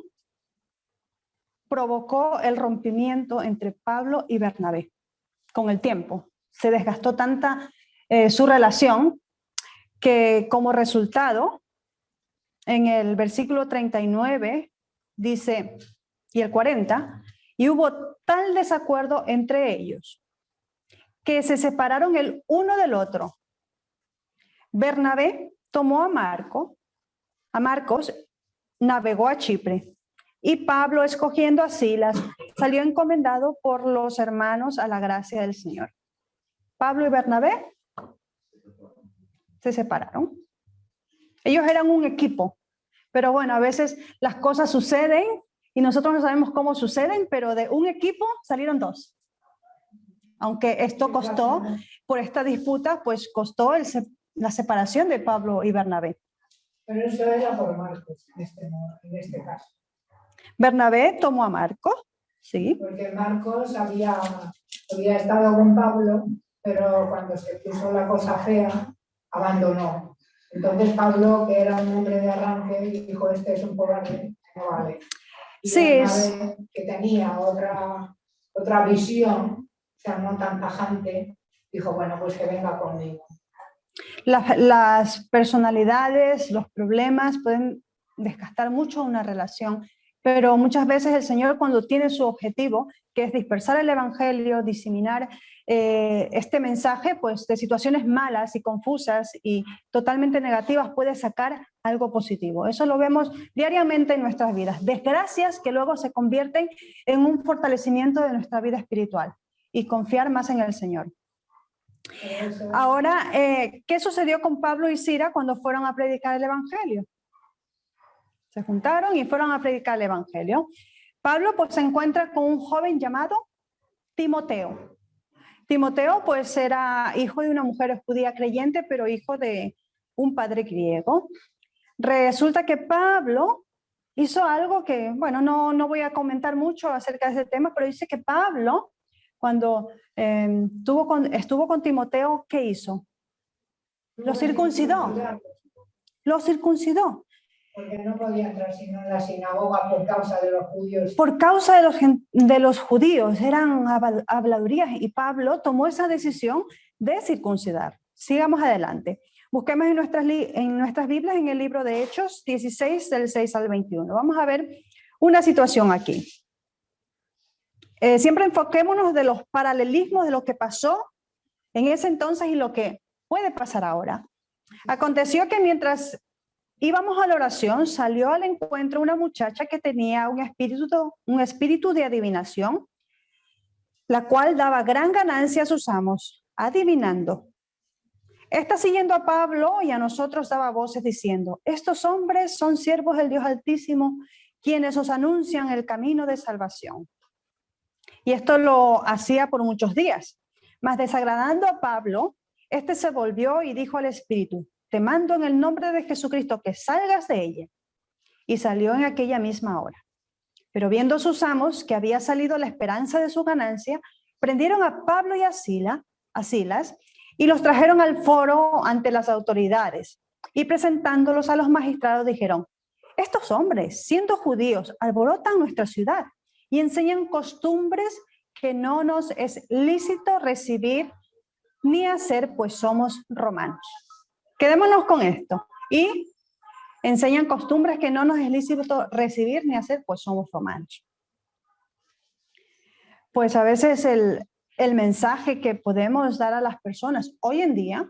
provocó el rompimiento entre Pablo y Bernabé. Con el tiempo se desgastó tanta su relación que como resultado en el versículo 39 dice, y el 40, y hubo tal desacuerdo entre ellos que se separaron el uno del otro. Bernabé tomó a Marcos, navegó a Chipre, y Pablo, escogiendo a Silas, salió encomendado por los hermanos a la gracia del Señor. Pablo y Bernabé se separaron. Ellos eran un equipo, pero bueno, a veces las cosas suceden y nosotros no sabemos cómo suceden, pero de un equipo salieron dos. Aunque esto costó, por esta disputa, pues costó la separación de Pablo y Bernabé. Pero eso era por Marcos, en este caso. Bernabé tomó a Marcos, sí. Porque Marcos había había estado con Pablo, pero cuando se puso la cosa fea, abandonó. Entonces Pablo, que era un hombre de arranque, dijo, este es un cobarde, no vale. Y Sí, Bernabé, que tenía otra visión, o sea, no tan tajante, dijo, bueno, pues que venga conmigo. las personalidades, los problemas pueden desgastar mucho una relación, pero muchas veces el Señor, cuando tiene su objetivo, que es dispersar el evangelio, diseminar este mensaje, pues de situaciones malas y confusas y totalmente negativas, puede sacar algo positivo. Eso lo vemos diariamente en nuestras vidas. Desgracias que luego se convierten en un fortalecimiento de nuestra vida espiritual y confiar más en el Señor. Ahora, ¿qué sucedió con Pablo y Sila cuando fueron a predicar el evangelio? Se juntaron y fueron a predicar el evangelio. Pablo pues se encuentra con un joven llamado Timoteo. Timoteo pues era hijo de una mujer judía creyente, pero hijo de un padre griego. Resulta que Pablo hizo algo que, bueno, no voy a comentar mucho acerca de ese tema, pero dice que Pablo, cuando estuvo con Timoteo, ¿qué hizo? Lo circuncidó. Lo circuncidó. Porque no podía entrar sino en la sinagoga por causa de los judíos. Por causa de los judíos, eran habladurías, y Pablo tomó esa decisión de circuncidar. Sigamos adelante. Busquemos en nuestras Biblias en el libro de Hechos 16, del 6 al 21. Vamos a ver una situación aquí. Siempre enfoquémonos de los paralelismos de lo que pasó en ese entonces y lo que puede pasar ahora. Aconteció que mientras íbamos a la oración, salió al encuentro una muchacha que tenía un espíritu de adivinación, la cual daba gran ganancia a sus amos, adivinando. Esta, siguiendo a Pablo y a nosotros, daba voces diciendo: estos hombres son siervos del Dios Altísimo, quienes os anuncian el camino de salvación. Y esto lo hacía por muchos días. Mas desagradando a Pablo, este se volvió y dijo al espíritu: te mando en el nombre de Jesucristo que salgas de ella. Y salió en aquella misma hora. Pero viendo sus amos que había salido la esperanza de su ganancia, prendieron a Pablo y a Silas y los trajeron al foro ante las autoridades. Y presentándolos a los magistrados dijeron: estos hombres, siendo judíos, alborotan nuestra ciudad y enseñan costumbres que no nos es lícito recibir ni hacer, pues somos romanos. Quedémonos con esto. Y enseñan costumbres que no nos es lícito recibir ni hacer, pues somos romanos. Pues a veces el mensaje que podemos dar a las personas hoy en día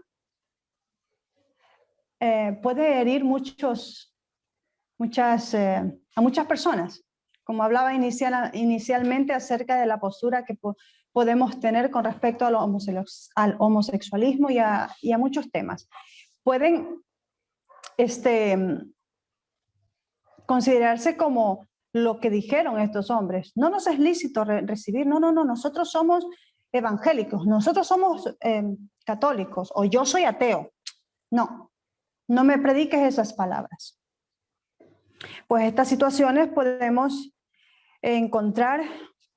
puede herir a muchas personas. Como hablaba inicialmente acerca de la postura que podemos tener con respecto al homosexualismo y a muchos temas. Pueden considerarse como lo que dijeron estos hombres. No nos es lícito recibir, no, nosotros somos evangélicos, nosotros somos católicos, o yo soy ateo. No me prediques esas palabras. Pues estas situaciones podemos encontrar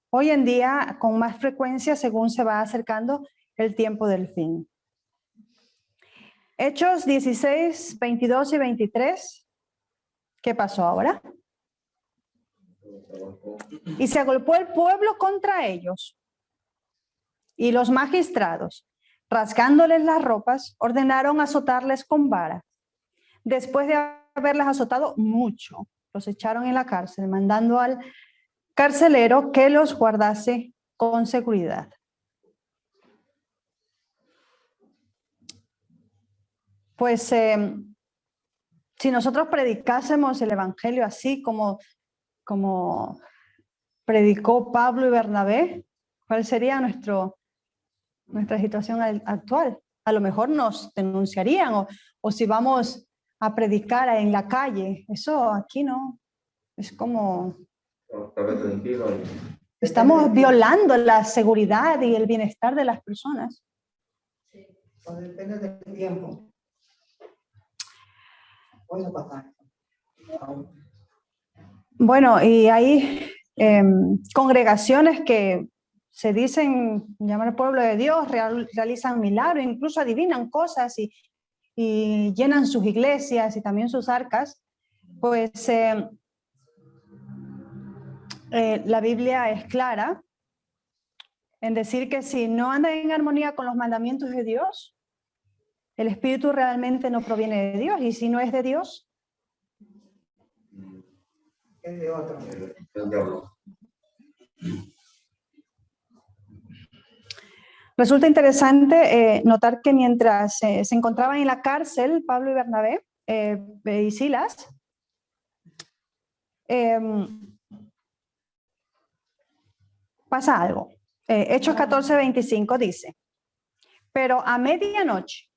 hoy en día con más frecuencia según se va acercando el tiempo del fin. Hechos 16, 22 y 23. ¿Qué pasó ahora? Y se agolpó el pueblo contra ellos. Y los magistrados, rasgándoles las ropas, ordenaron azotarles con vara. Después de haberles azotado mucho, los echaron en la cárcel, mandando al carcelero que los guardase con seguridad. Pues si nosotros predicásemos el evangelio así como predicó Pablo y Bernabé, ¿cuál sería nuestra situación actual? A lo mejor nos denunciarían, o si vamos a predicar en la calle. Eso aquí no. Es como... estamos violando la seguridad y el bienestar de las personas. Sí, pues depende del tiempo. Puede pasar. Bueno, y hay congregaciones que se dicen llamar al pueblo de Dios, realizan milagros, incluso adivinan cosas y llenan sus iglesias y también sus arcas, pues la Biblia es clara en decir que si no andan en armonía con los mandamientos de Dios, el espíritu realmente no proviene de Dios, y si no es de Dios, Es de otro. El diablo. resulta interesante notar que mientras se encontraban en la cárcel, Pablo y Bernabé y Silas, pasa algo. Hechos 14:25 dice: pero a medianoche,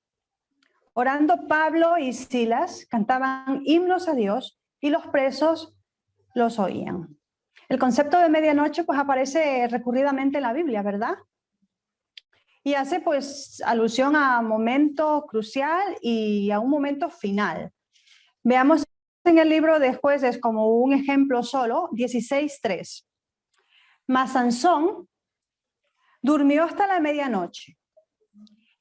orando Pablo y Silas, cantaban himnos a Dios y los presos los oían. El concepto de medianoche pues aparece recurridamente en la Biblia, ¿verdad? Y hace pues alusión a un momento crucial y a un momento final. Veamos en el libro de Jueces como un ejemplo solo, 16:3. Mas Sansón durmió hasta la medianoche,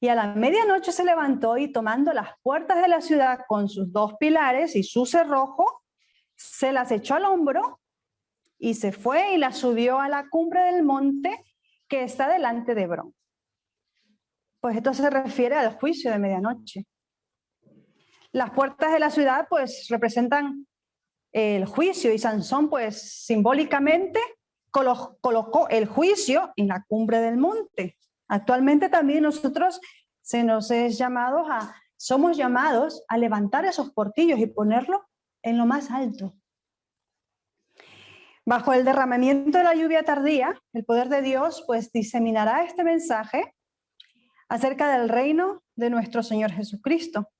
y a la medianoche se levantó y tomando las puertas de la ciudad con sus 2 pilares y su cerrojo, se las echó al hombro y se fue y las subió a la cumbre del monte que está delante de Hebrón. Pues esto se refiere al juicio de medianoche. Las puertas de la ciudad pues representan el juicio, y Sansón pues simbólicamente colocó el juicio en la cumbre del monte. Actualmente también nosotros somos llamados a levantar esos portillos y ponerlo en lo más alto. Bajo el derramamiento de la lluvia tardía, el poder de Dios pues diseminará este mensaje acerca del reino de nuestro Señor Jesucristo.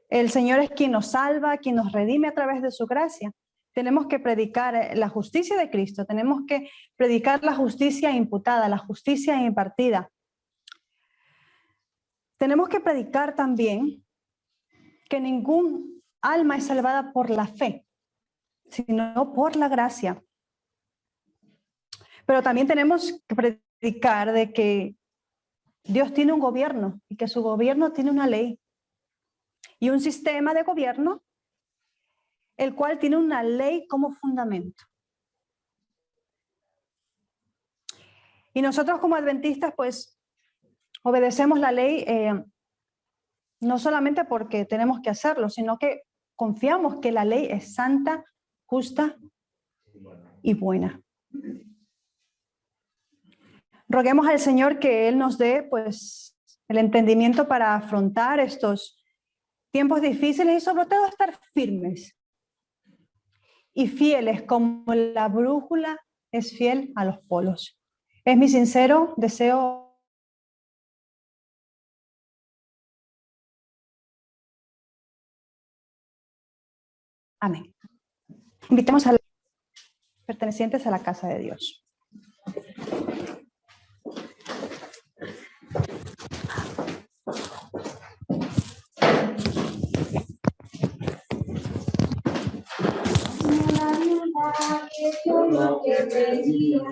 El Señor es quien nos salva, quien nos redime a través de su gracia. Tenemos que predicar la justicia de Cristo, tenemos que predicar la justicia imputada, la justicia impartida. Tenemos que predicar también que ningún alma es salvada por la fe, sino por la gracia. Pero también tenemos que predicar de que Dios tiene un gobierno y que su gobierno tiene una ley y un sistema de gobierno, el cual tiene una ley como fundamento. Y nosotros como adventistas pues obedecemos la ley no solamente porque tenemos que hacerlo, sino que confiamos que la ley es santa, justa y buena. Roguemos al Señor que Él nos dé pues el entendimiento para afrontar estos tiempos difíciles y sobre todo estar firmes y fieles como la brújula es fiel a los polos. Es mi sincero deseo. Amén. Invitemos a los pertenecientes a la casa de Dios. La viuda que yo lo que tenía,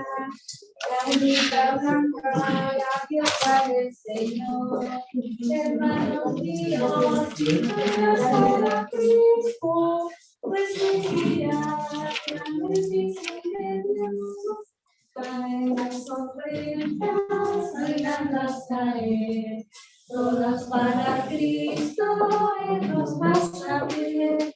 la única blanca, la fiesta del Señor. Hermanos míos, si no era Cristo, pues sería la bendición de Dios. Caen las ofrendas, salgan las caer, todas para Cristo, Él nos va a ver.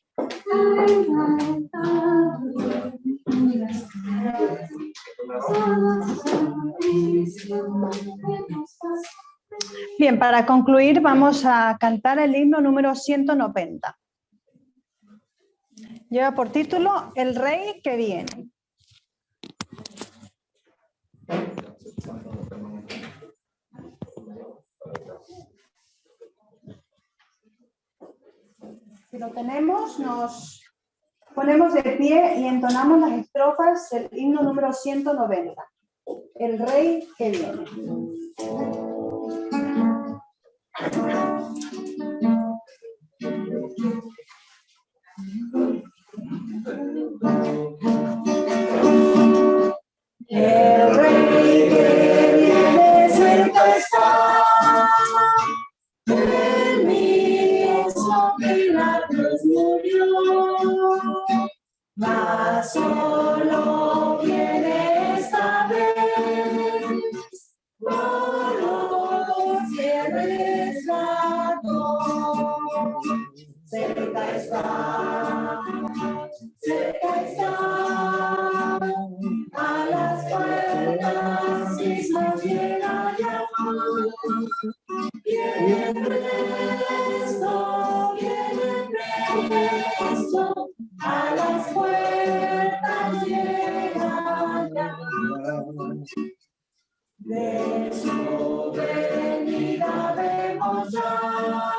Bien, para concluir vamos a cantar el himno número 190. Lleva por título El Rey que viene. Si lo tenemos, nos ponemos de pie y entonamos las estrofas del himno número 190. El Rey que viene. El Rey Rey que viene cerca está, el mismo que en la cruz murió, mas solo viene esta vez por los que rescató. Cerca está, a las puertas mismas llega ya. Viene presto, a las puertas llega ya. De su venida vemos ya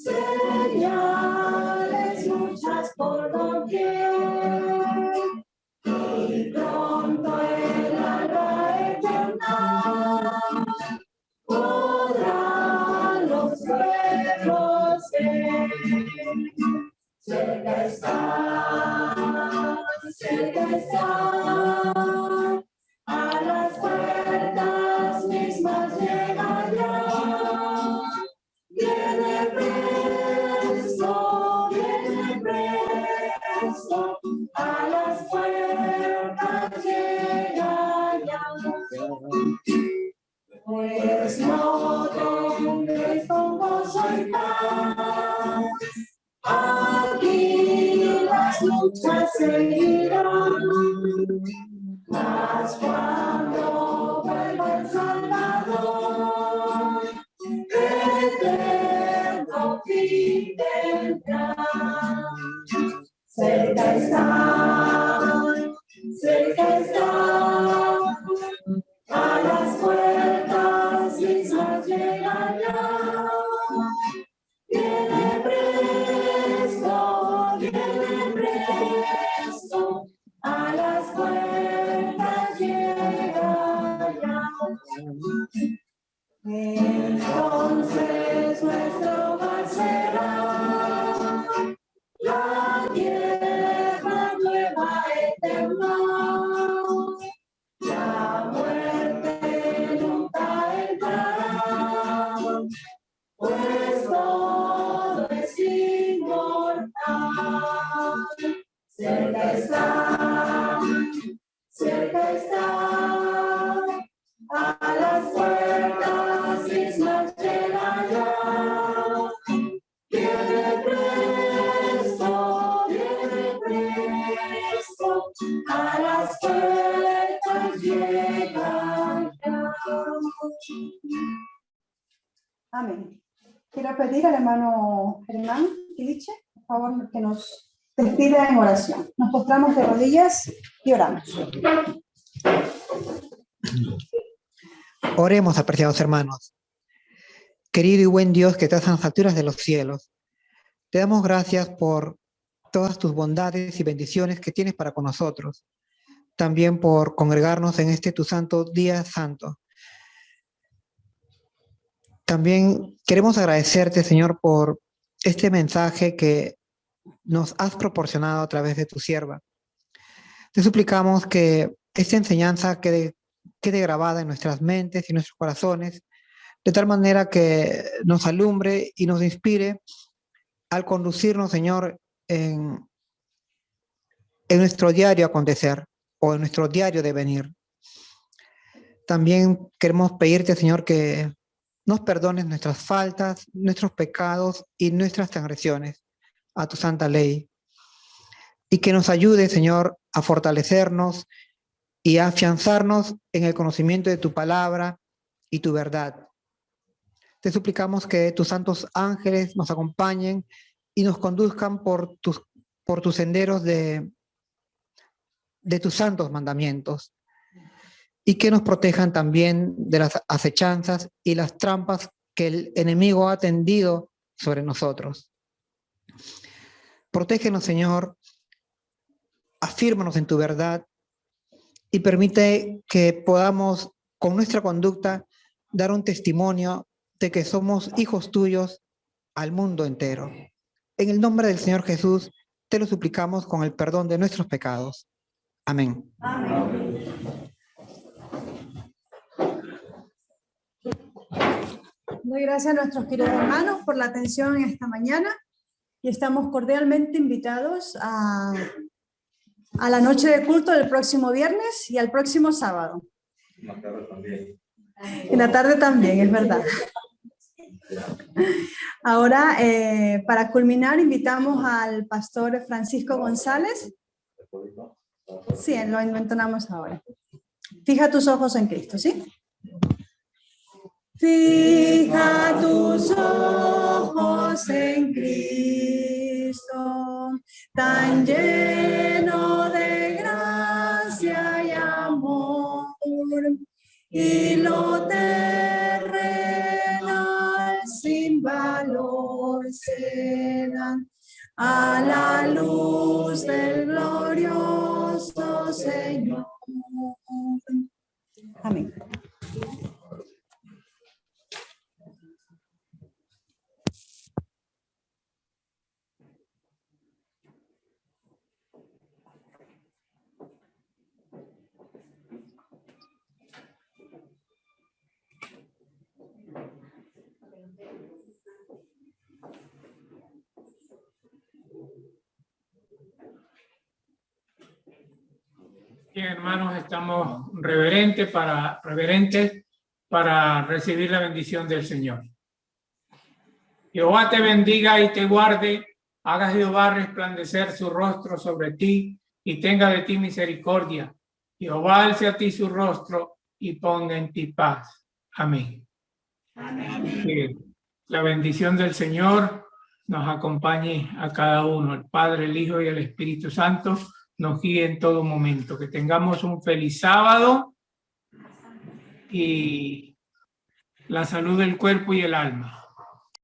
señales muchas por doquier, y pronto el alba eterna podrán los pueblos ver. Cerca está, a las puertas mismas llega ya. Viene presto, a las puertas llega ya. Pues no tengáis con gozo y paz, aquí las luchas seguirán, mas cuando vuelva el Salvador, eterno fin tendrá. Cerca está, a las puertas mismas llega ya. Viene presto, a las puertas llega ya. Entonces nuestro hogar será la tierra nueva eterna. La muerte nunca entrará, pues todo es inmortal. Cerca está, a las puertas mismas llega ya. Viene presto, a las puertas llega ya. Amén. Quiero pedir al hermano Germán Quiliche, por favor, que nos despida en oración. Nos postramos de rodillas y oramos. Oremos, apreciados hermanos. Querido y buen Dios que estás en las alturas de los cielos, te damos gracias por todas tus bondades y bendiciones que tienes para con nosotros. También por congregarnos en este tu santo día santo. También queremos agradecerte, Señor, por este mensaje que nos has proporcionado a través de tu sierva. Te suplicamos que esta enseñanza quede grabada en nuestras mentes y nuestros corazones, de tal manera que nos alumbre y nos inspire al conducirnos, Señor, en nuestro diario acontecer o en nuestro diario devenir. También queremos pedirte, Señor, que nos perdones nuestras faltas, nuestros pecados y nuestras transgresiones a tu santa ley. Y que nos ayude, Señor, a fortalecernos y a afianzarnos en el conocimiento de tu palabra y tu verdad. Te suplicamos que tus santos ángeles nos acompañen y nos conduzcan por tus senderos de tus santos mandamientos, y que nos protejan también de las acechanzas y las trampas que el enemigo ha tendido sobre nosotros. Protégenos, Señor, afírmanos en tu verdad y permite que podamos, con nuestra conducta, dar un testimonio de que somos hijos tuyos al mundo entero. En el nombre del Señor Jesús, te lo suplicamos con el perdón de nuestros pecados. Amén. Amén. Doy gracias a nuestros queridos hermanos por la atención en esta mañana y estamos cordialmente invitados a la noche de culto del próximo viernes y al próximo sábado. Más tarde también. En la tarde también, es verdad. Ahora, para culminar, invitamos al pastor Francisco González. Sí, lo entonamos ahora. Fija tus ojos en Cristo, ¿sí? Fija tus ojos en Cristo, tan lleno de gracia y amor, y lo terrenal sin valor serán a la luz del glorioso Señor. Amén. Bien, hermanos, estamos reverentes para recibir la bendición del Señor. Jehová te bendiga y te guarde, haga Jehová resplandecer su rostro sobre ti y tenga de ti misericordia. Jehová alce a ti su rostro y ponga en ti paz. Amén. Amén. Que la bendición del Señor nos acompañe a cada uno, el Padre, el Hijo y el Espíritu Santo, nos guíe en todo momento. Que tengamos un feliz sábado y la salud del cuerpo y el alma.